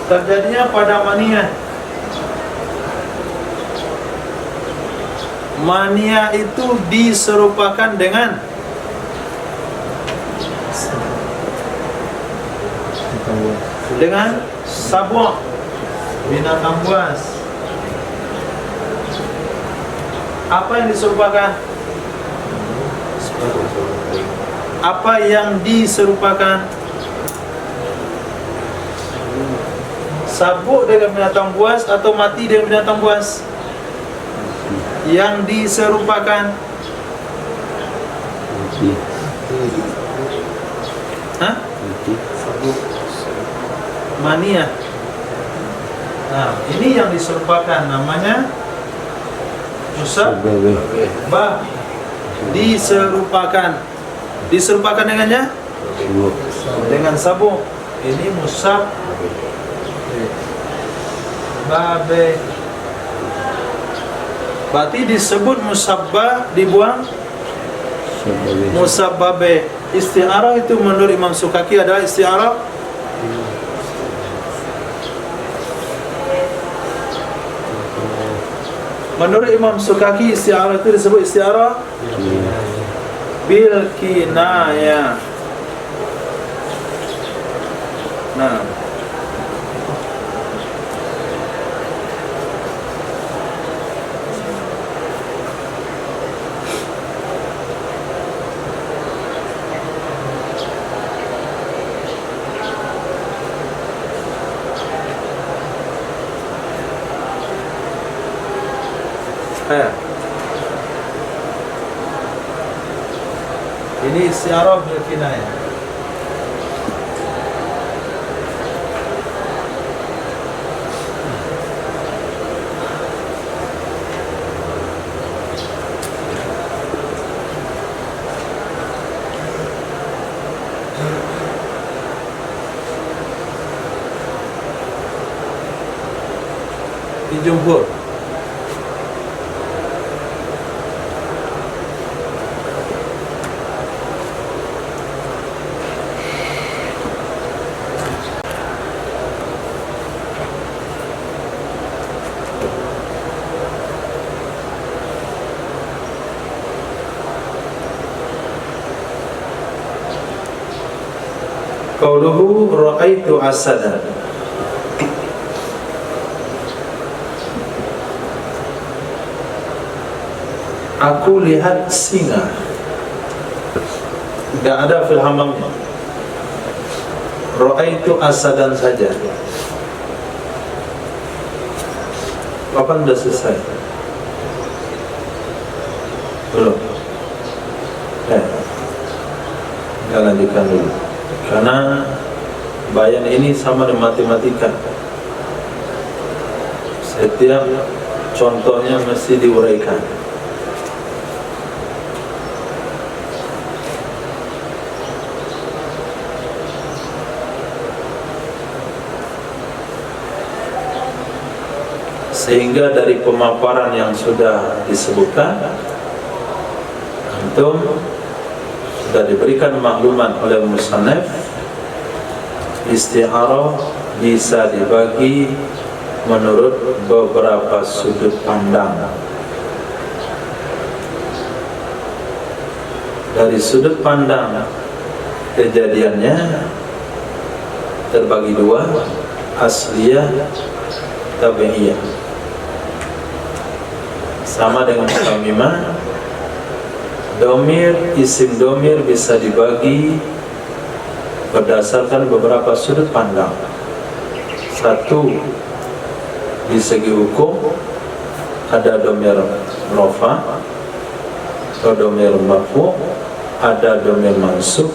Speaker 3: Terjadinya pada maniyah. Maniyah itu diserupakan dengan sabuk, binatang buas. Apa yang diserupakan? Apa yang diserupakan? Sabuk dengan binatang buas atau mati dengan binatang buas? Yang diserupakan maniyah. Nah, ini yang diserupakan namanya musabbah. Diserupakan dengannya dengan sabuk. Ini musabbah. Berarti disebut musabbah, dibuang musabbabe. Isti'arah itu menurut Imam Sukaki adalah isti'arah menurut Imam Sukaki isti'arah itu disebut isti'arah bil kinayah. Nah, ini isti'arah bil kinayah. Di jumhur qauluhu ra'aitu asadan. Aku lihat singa. Tidak ada fil hamamnya. Ra'aitu asadan saja. Kapan sudah selesai? Belum. Kita lanjutkan dulu. Karena bayan ini sama dengan matematika. Setiap contohnya mesti diuraikan. Sehingga dari pemaparan yang sudah disebutkan, antum sudah diberikan maklumat oleh musannaf, isti'arah bisa dibagi menurut beberapa sudut pandang. Dari sudut pandang kejadiannya terbagi dua, asliyah, tabi'iyah. Sama dengan tamimah, domir, isim domir bisa dibagi berdasarkan beberapa sudut pandang. Satu, di segi hukum ada domir rofa atau domir marfu, ada domir mansub,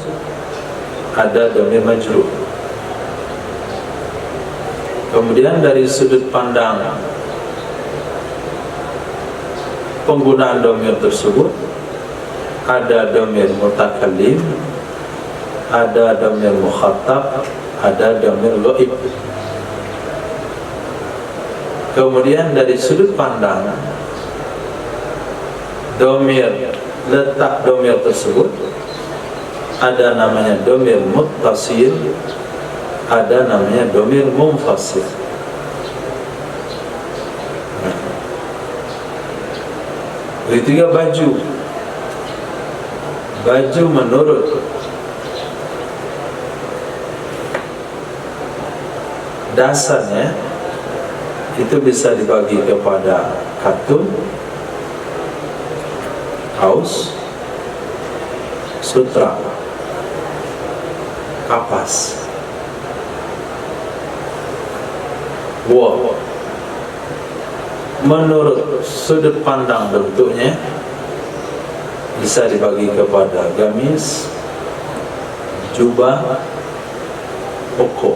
Speaker 3: ada domir majrur. Kemudian dari sudut pandang penggunaan domir tersebut ada domir mutakallim, ada domir mukhatab, ada domir ghaib. Kemudian dari sudut pandang domir, letak domir tersebut ada namanya domir muttasil, ada namanya domir munfasil. Begitu juga baju menurut dasarnya itu bisa dibagi kepada katun, kaos, sutra, kapas, wool. Menurut sudut pandang bentuknya bisa dibagi kepada gamis, jubah, koko.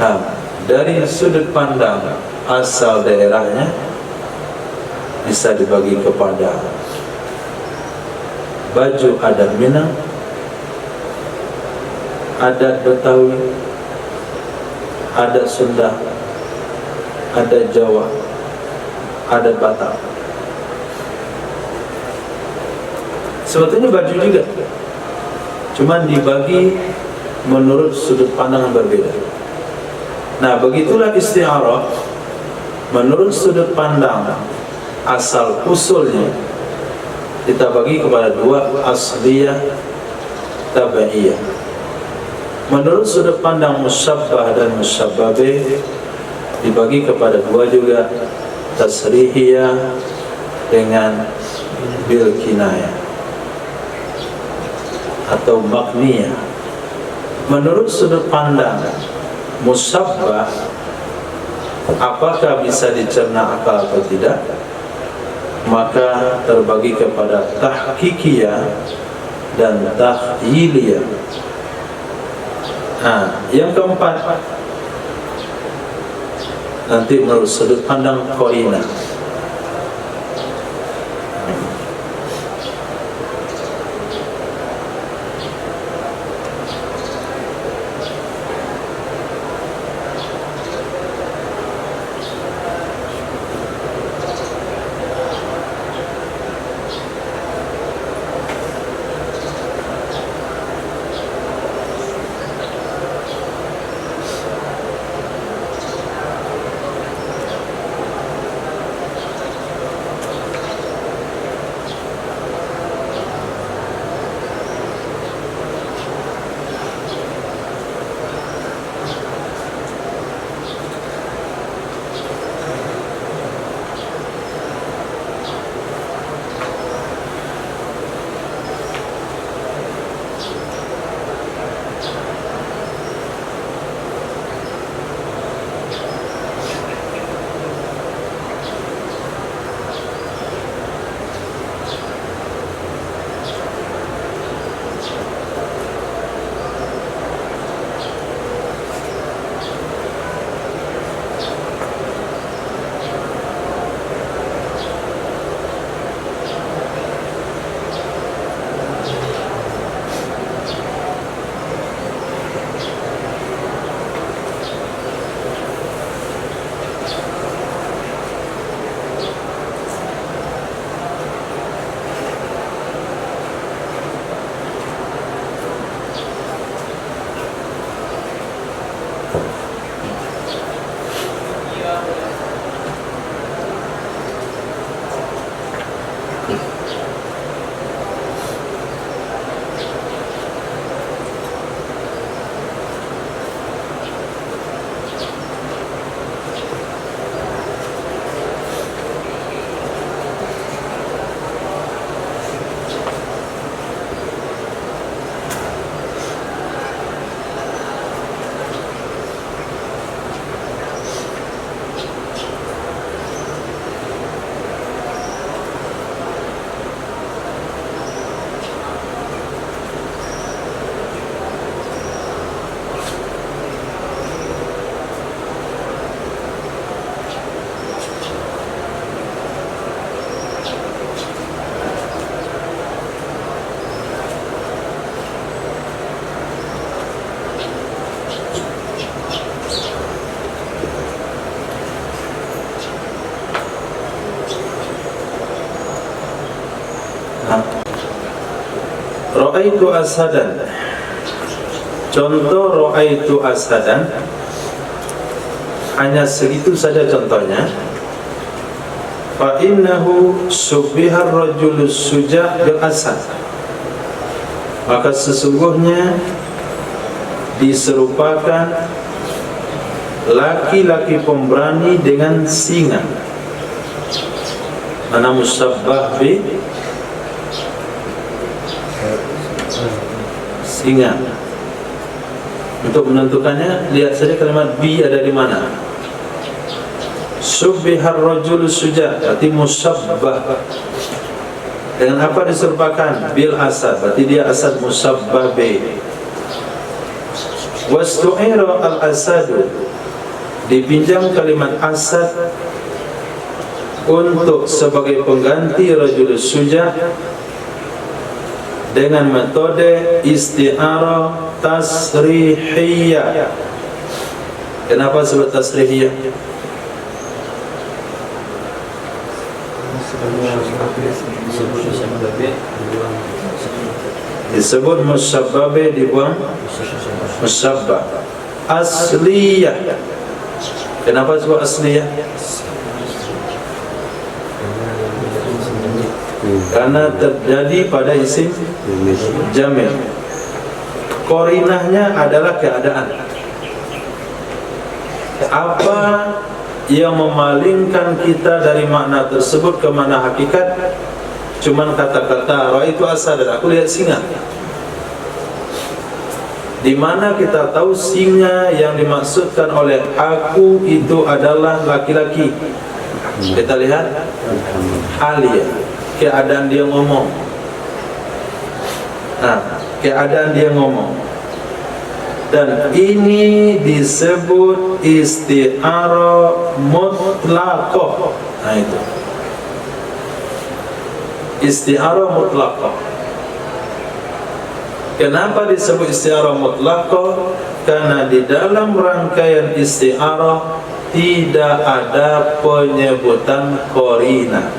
Speaker 3: Nah, dari sudut pandang asal daerahnya bisa dibagi kepada baju adat Minang, adat Betawi, adat Sunda, adat Jawa, adat Batak. Sebetulnya baju juga, cuman dibagi menurut sudut pandang yang berbeda. Nah, begitulah isti'arah menurut sudut pandang asal usulnya kita bagi kepada dua, asliyah, tabaiyah. Menurut sudut pandang musyabbah dan musyabbabih dibagi kepada dua juga, tasrihiyah dengan bil kinayah atau makniyah. Menurut sudut pandang musyabbah, apakah bisa dicerna akal atau tidak, maka terbagi kepada tahqiqiyah dan tahyiliyah. Nah, yang keempat nanti menurut sudut pandang qarinah. Ra'aitu asadan. Contoh ra'aitu asadan hanya segitu saja contohnya. Fa innahu syubbiha ar-rajulu suja' bil asad. Maka sesungguhnya diserupakan laki-laki pemberani dengan singa. Mana musabbah bi singa. Untuk menentukannya, lihat saja kalimat bi ada di mana. Subbihar rajulu suja', berarti musabbah. Dengan apa diserupakan? Bil asad, berarti dia asad musabbah bi. Wastu'ira al-asadu, dipinjam kalimat asad untuk sebagai pengganti rajul suja' dengan metode isti'arah tasrihiyah. Kenapa sebut tasrihiyah? Disebut musabbabe dibuang musabbah. Asliyah. Kenapa sebut asliyah? Karena terjadi pada isim jamil. Qarinahnya adalah keadaan. Apa yang memalingkan kita dari makna tersebut ke makna hakikat? Cuman kata-kata ra'aitu asadan, aku lihat singa. Di mana kita tahu singa yang dimaksudkan oleh aku itu adalah laki-laki? Kita lihat haliyah, keadaan dia ngomong. Nah, keadaan dia ngomong. Dan ini disebut isti'arah mutlaqah. Nah itu isti'arah mutlaqah. Kenapa disebut isti'arah mutlaqah? Karena di dalam rangkaian isti'arah tidak ada penyebutan qarinah.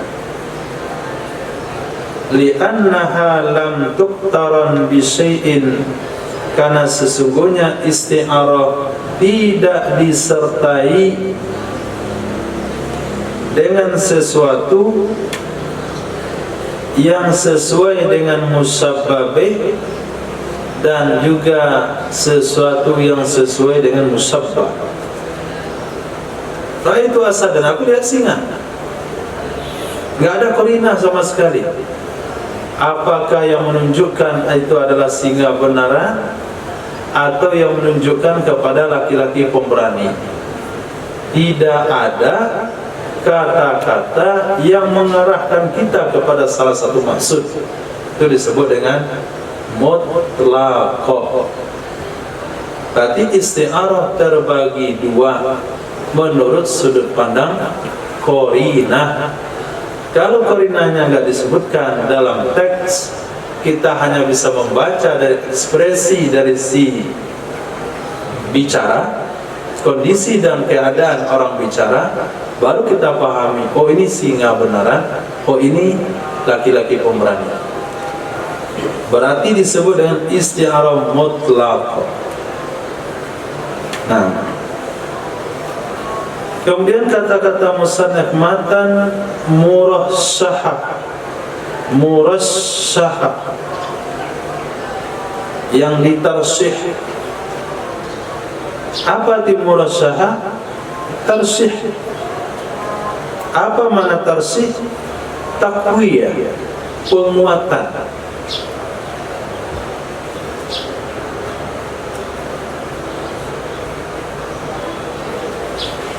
Speaker 3: Li'annaha lam tuqtaran bi syai'in, karena sesungguhnya isti'arah tidak disertai dengan sesuatu yang sesuai dengan musabbabih dan juga sesuatu yang sesuai dengan musabbah. Ra'aitu asadan, aku lihat singa. Enggak ada qarinah sama sekali. Apakah yang menunjukkan itu adalah singa benaran atau yang menunjukkan kepada laki-laki pemberani? Tidak ada kata-kata yang mengarahkan kita kepada salah satu maksud. Itu disebut dengan mutlaqah. Berarti isti'arah terbagi dua menurut sudut pandang qarinah. Kalau qarinahnya enggak disebutkan dalam teks, kita hanya bisa membaca dari ekspresi dari si bicara, kondisi dan keadaan orang bicara, baru kita pahami, oh ini singa benaran, oh ini laki-laki pemberani. Berarti disebut dengan isti'arah mutlaq. Nah, kemudian kata-kata musannaf matan murasyahah. Murasyahah yang ditarsih. Apa arti murasyahah? Tarsih. Apa makna tarsih? Taqwiyah, penguatan.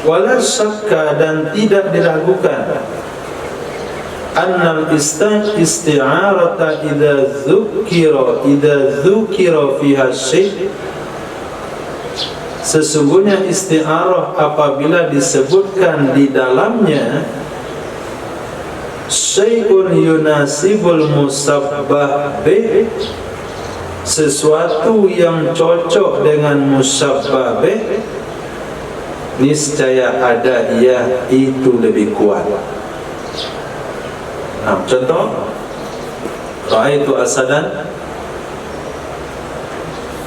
Speaker 3: Wala syakka, dan tidak diragukan, annal isti'arata idza dzukira fiha syai', sesungguhnya isti'arah apabila disebutkan di dalamnya syai'un yunasibul musabbah bih, sesuatu yang cocok dengan musabbah bih, niscaya ada ia itu lebih kuat. Nah, contoh ra'aitu asadan,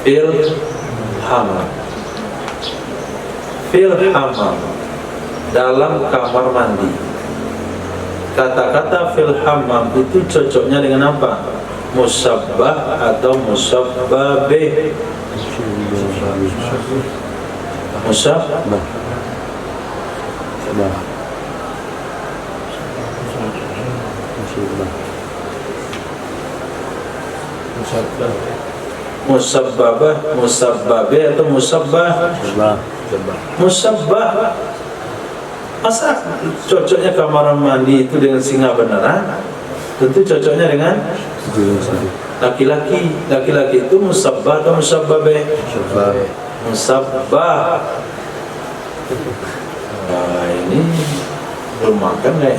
Speaker 3: fil hammam. Fil hammam, dalam kamar mandi. Kata-kata fil hammam itu cocoknya dengan apa? Musabbah atau musabbabih? Musabbah. Musabbabah, musabbabih atau musabbah? Musabbah. Masa cocoknya kamar mandi itu dengan singa beneran? Tentu cocoknya dengan laki-laki. Laki-laki itu musabbah atau musabbabih? Musabbah. Nah, ini belum makan ya.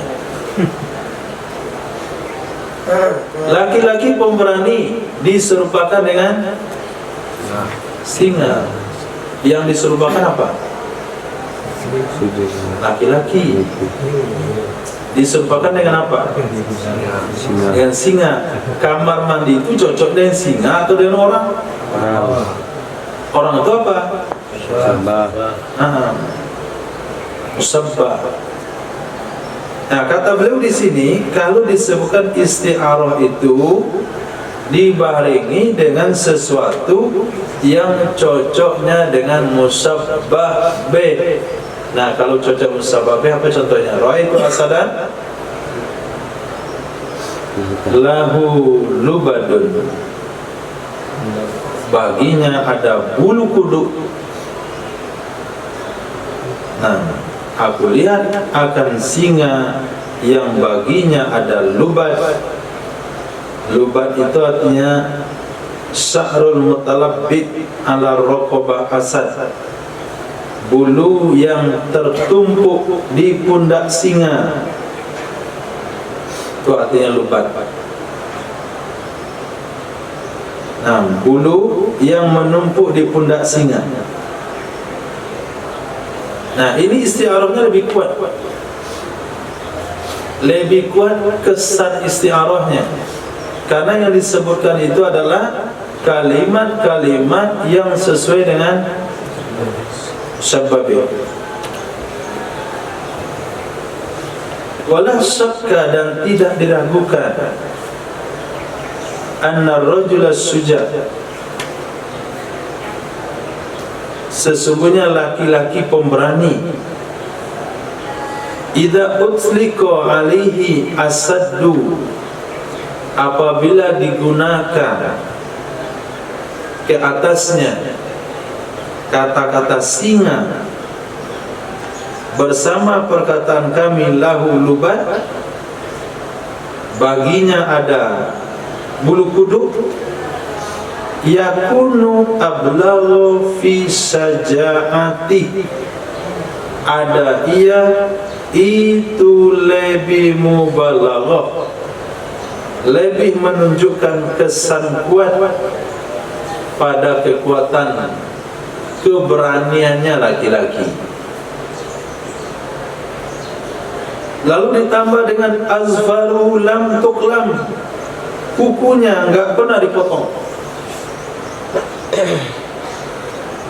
Speaker 3: Laki-laki pemberani diserupakan dengan singa. Yang diserupakan apa? Laki-laki. Diserupakan dengan apa? Dengan singa. Kamar mandi itu cocok dengan singa atau dengan orang? Orang itu apa? Musabbah. Nah, kata beliau di sini, kalau disebutkan isti'arah itu dibarengi dengan sesuatu yang cocoknya dengan musabbah bih. Nah, kalau cocok musabbah bih apa contohnya? Ra'aitu asadan lahu lubadun, baginya ada bulu kuduk. Nah, aku lihat akan singa yang baginya ada lubat. Lubat itu artinya sya'rul mutalabbid ala raqabah asad, bulu yang tertumpuk di pundak singa. Itu artinya lubat. Nah, bulu yang menumpuk di pundak singa. Nah, ini isti'arahnya lebih kuat. Lebih kuat kesan isti'arahnya. Karena yang disebutkan itu adalah kalimat-kalimat yang sesuai dengan musabbabih. Wala syakka, dan tidak diragukan, anna rajula suja, sesungguhnya laki-laki pemberani, idza utlika alaihi asaddu, apabila digunakan ke atasnya kata-kata singa bersama perkataan kami lahu lubat, baginya ada bulu kuduk, yakunu ablaghu fi sajaati, ada ia itu lebih mubalaghah, lebih menunjukkan kesan kuat pada kekuatan keberaniannya laki-laki. Lalu ditambah dengan azfaru lam tuklam, kukunya enggak pernah dipotong.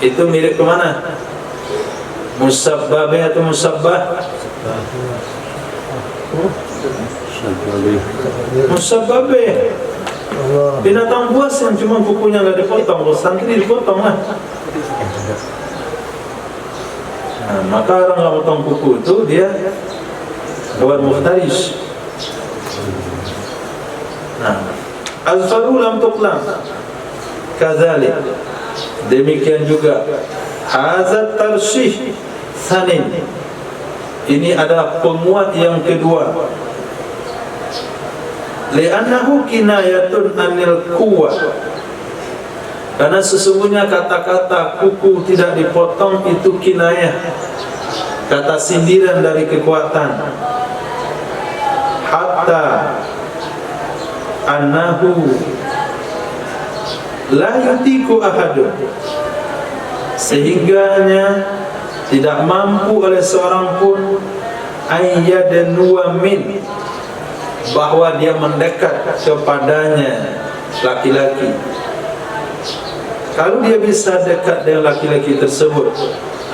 Speaker 3: Itu mirip kemana? Musabbabih atau musabbah? Musabbabih. Binatang buas yang cuma kukunya enggak dipotong, kalau santri dipotong lah. Nah, maka orang enggak potong kuku itu dia hewan muhtaris. Nah, azfaru lam tuklam kadzalik, demikian juga hazat tarsyih sanin, ini adalah penguat yang kedua, li'annahu kinayatun anil quwwah, karena sesungguhnya kata-kata kuku tidak dipotong itu kinayah, kata sindiran dari kekuatan. Hatta annahu la yutiku ahadun, sehingganya tidak mampu oleh seorang pun ayyadanwa min, bahwa dia mendekat kepadanya laki-laki, Kalau dia bisa dekat dengan laki-laki tersebut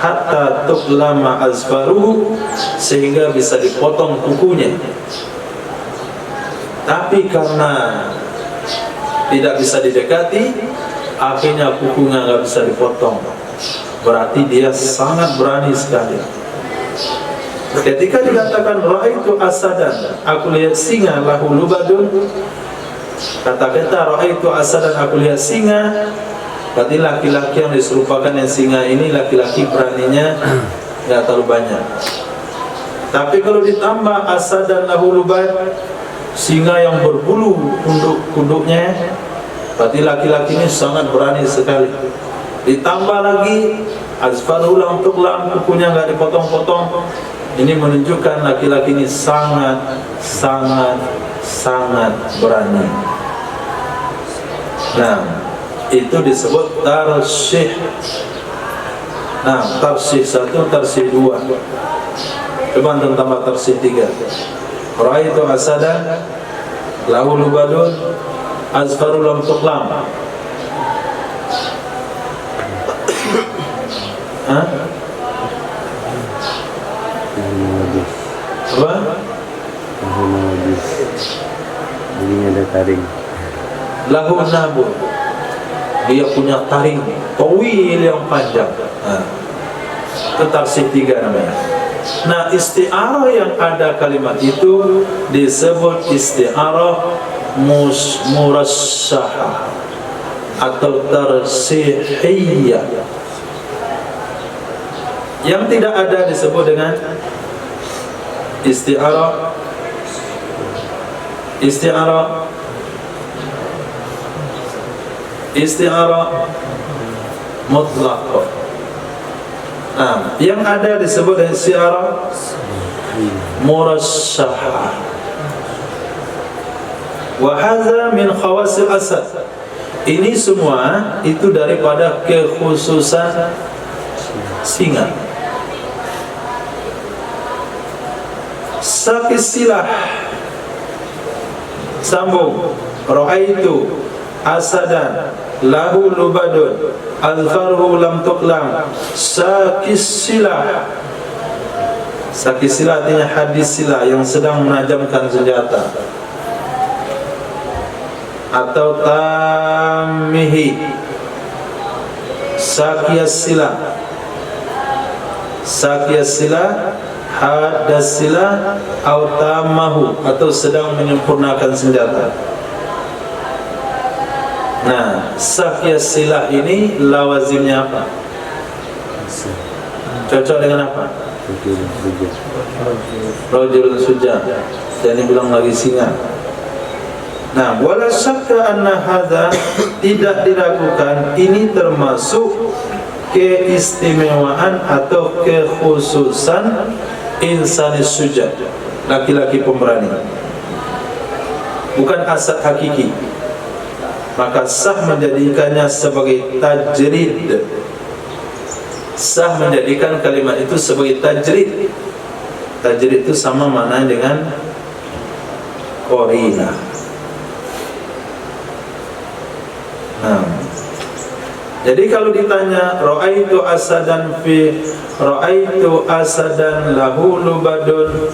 Speaker 3: hatta tuqlama azfaruhu, sehingga bisa dipotong kukunya. Tapi karena tidak bisa didekati, akhirnya kukunya nggak bisa dipotong. Berarti dia sangat berani sekali. Ketika dikatakan ra'aitu asadan, aku lihat singa lahu lubadun, kata-kata ra'aitu asadan, aku lihat singa, berarti laki-laki yang diserupakan dengan singa ini laki-laki beraninya nggak terlalu banyak. Tapi kalau ditambah asadan lahu lubad, singa yang berbulu kunduknya, berarti laki-laki ini sangat berani sekali. Ditambah lagi azfarul lam tuqlam, kukunya nggak dipotong-potong, ini menunjukkan laki-laki ini sangat berani. Nah, itu disebut tarsyih. Nah, tarsyih 1, tarsyih 2. Coba antum tambah tarsyih 3. Ra'aitu asadan lahu lubadun azfarul lam tuqlam. Hah? Apa?
Speaker 2: Ini ada taring.
Speaker 3: Lahu nabur, dia punya taring tawil yang panjang. Itu tarsih 3 namanya. Nah, isti'arah yang ada kalimat itu disebut isti'arah murasyahah atau tarsihiyah. Yang tidak ada disebut dengan isti'arah mutlaqah. Nah, yang ada disebut dengan isti'arah murasyahah. Wa hadza min khawasil asad. Ini semua itu daripada kekhususan singa. Sakisilah, sambung, ra'aitu asadan lahu lubadun alfarhu lam tuqlam. Sakisilah, sakisilah artinya hadis sila, yang sedang menajamkan senjata, atau tamihi. Sakiyasila, sakiyasila, hadasila, autamahu, atau sedang menyempurnakan senjata. Nah, sakiyasila ini lawazimnya apa? Cocok dengan apa? Rajulun suja. Jadi bilang lagi singa. Nah, wala syakka anna hadza, tidak diragukan ini termasuk keistimewaan atau kekhususan insanis sujud, laki-laki pemberani, bukan asad hakiki. Maka sah menjadikannya sebagai tajrid, sah menjadikan kalimat itu sebagai tajrid. Tajrid itu sama maknanya dengan qarinah. Nah, jadi kalau ditanya ra'aitu asadan lahu lubadun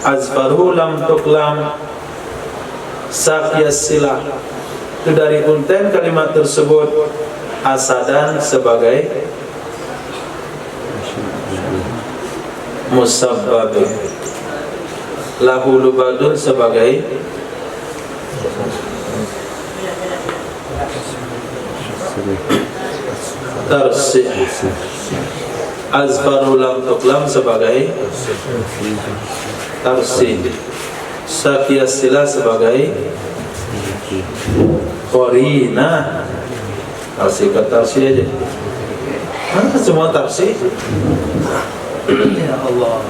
Speaker 3: azfaru lam tuqlam sakiyasilah, itu dari konten kalimat tersebut asadan sebagai musabbab, lahu lubadun sebagai tarsih, azfaru lam tuqlam sebagai tarsih, sakiyasila sebagai qarinah. Tarsih ke tarsih aja. Semua tarsih. Ya Allah.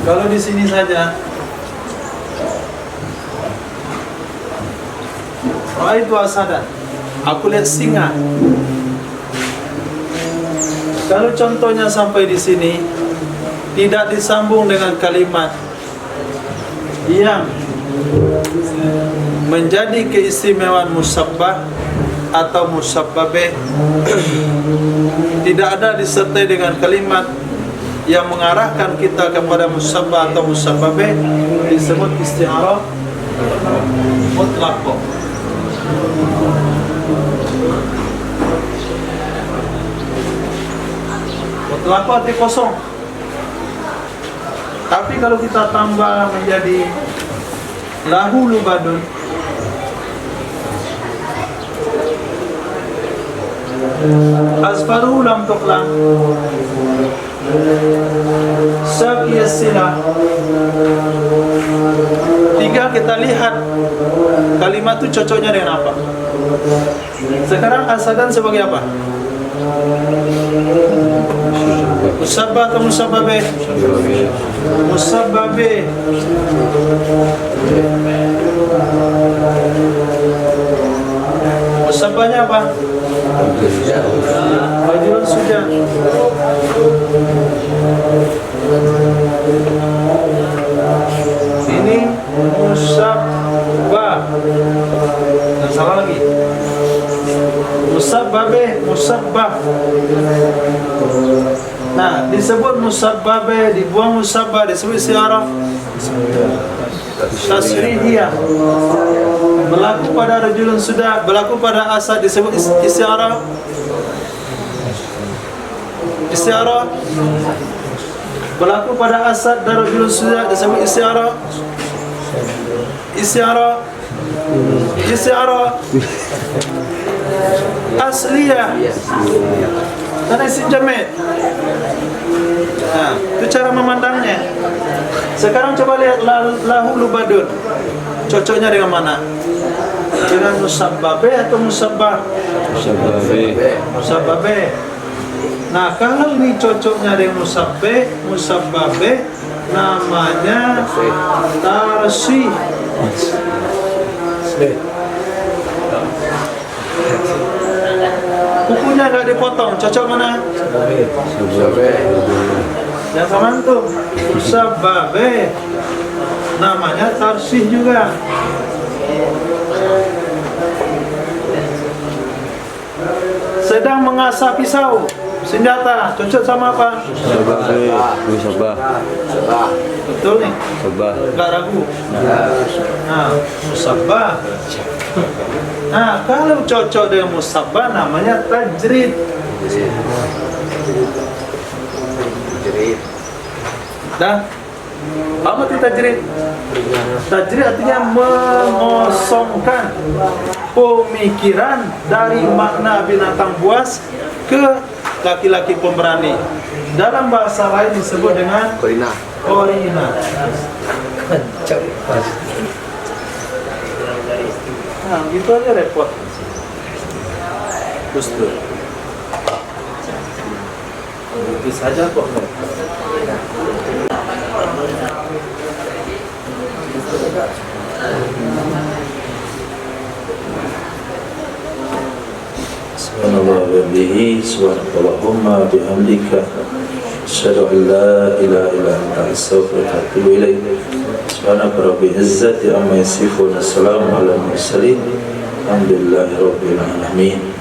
Speaker 3: Kalau di sini saja, itu asadan, aku lihat singa. Kalau contohnya sampai di sini tidak disambung dengan kalimat yang menjadi keistimewaan musabbah atau musabbabeh, tidak ada disertai dengan kalimat yang mengarahkan kita kepada musabbah atau musabbabeh, disebut isti'arah mutlaqah. Mutlaqah arti kosong. Tapi kalau kita tambah menjadi lahu lubadun, asfaruhu lam tuqlam, saqiyas silah. Tiga, kita lihat kalimat itu cocoknya dengan apa. Sekarang asadan sebagai apa? Musabbah atau musabbabeh? Musabbabeh. Musabbahnya apa? Rajulun suja. Ini musabbah. Dan salah lagi. Musabbabeh, musabbah. Nah, disebut musabbabeh, dibuang musabbah, disebut isti'arah tasrihiyah. Berlaku pada rajulun sudah, berlaku pada asad, disebut isti'arah berlaku pada asad dan rajulun sudah, disebut isti'arah asliyah dan isim jamid. Nah, itu cara memandangnya. Sekarang coba lihat lahu lubadun, cocoknya dengan mana? Dengan musabbabeh atau musabbah? Musabbabeh. Nah, kalau ini cocoknya dengan musabbabeh, namanya tarsih. Kukunya nggak dipotong, cocok mana? Yang sama itu musabbabeh, namanya tarsih juga. Sedang mengasah pisau, senjata, cocok sama apa?
Speaker 2: Musabbah.
Speaker 3: Betul nih?
Speaker 2: Musabbah.
Speaker 3: Nggak ragu. Nah, musabbah. Nah, kalau cocok dengan musabbah namanya tajrid. Dah, apa itu tajrid? Tajrid artinya mengosongkan pemikiran dari makna binatang buas ke laki-laki pemberani. Dalam bahasa lain disebut dengan korina. Nah, gitu aja repot. Betul. Begitu saja kok.
Speaker 1: Subhanallah wa bihi, subhanallahumma bihamdika, asyhadu an la ilaha illa anta, astaghfiruka wa atubu ilaik. Subhanaka rabbil izzati amma yasifun, assalamu ala mursalin, alhamdulillahi rabbil alamin.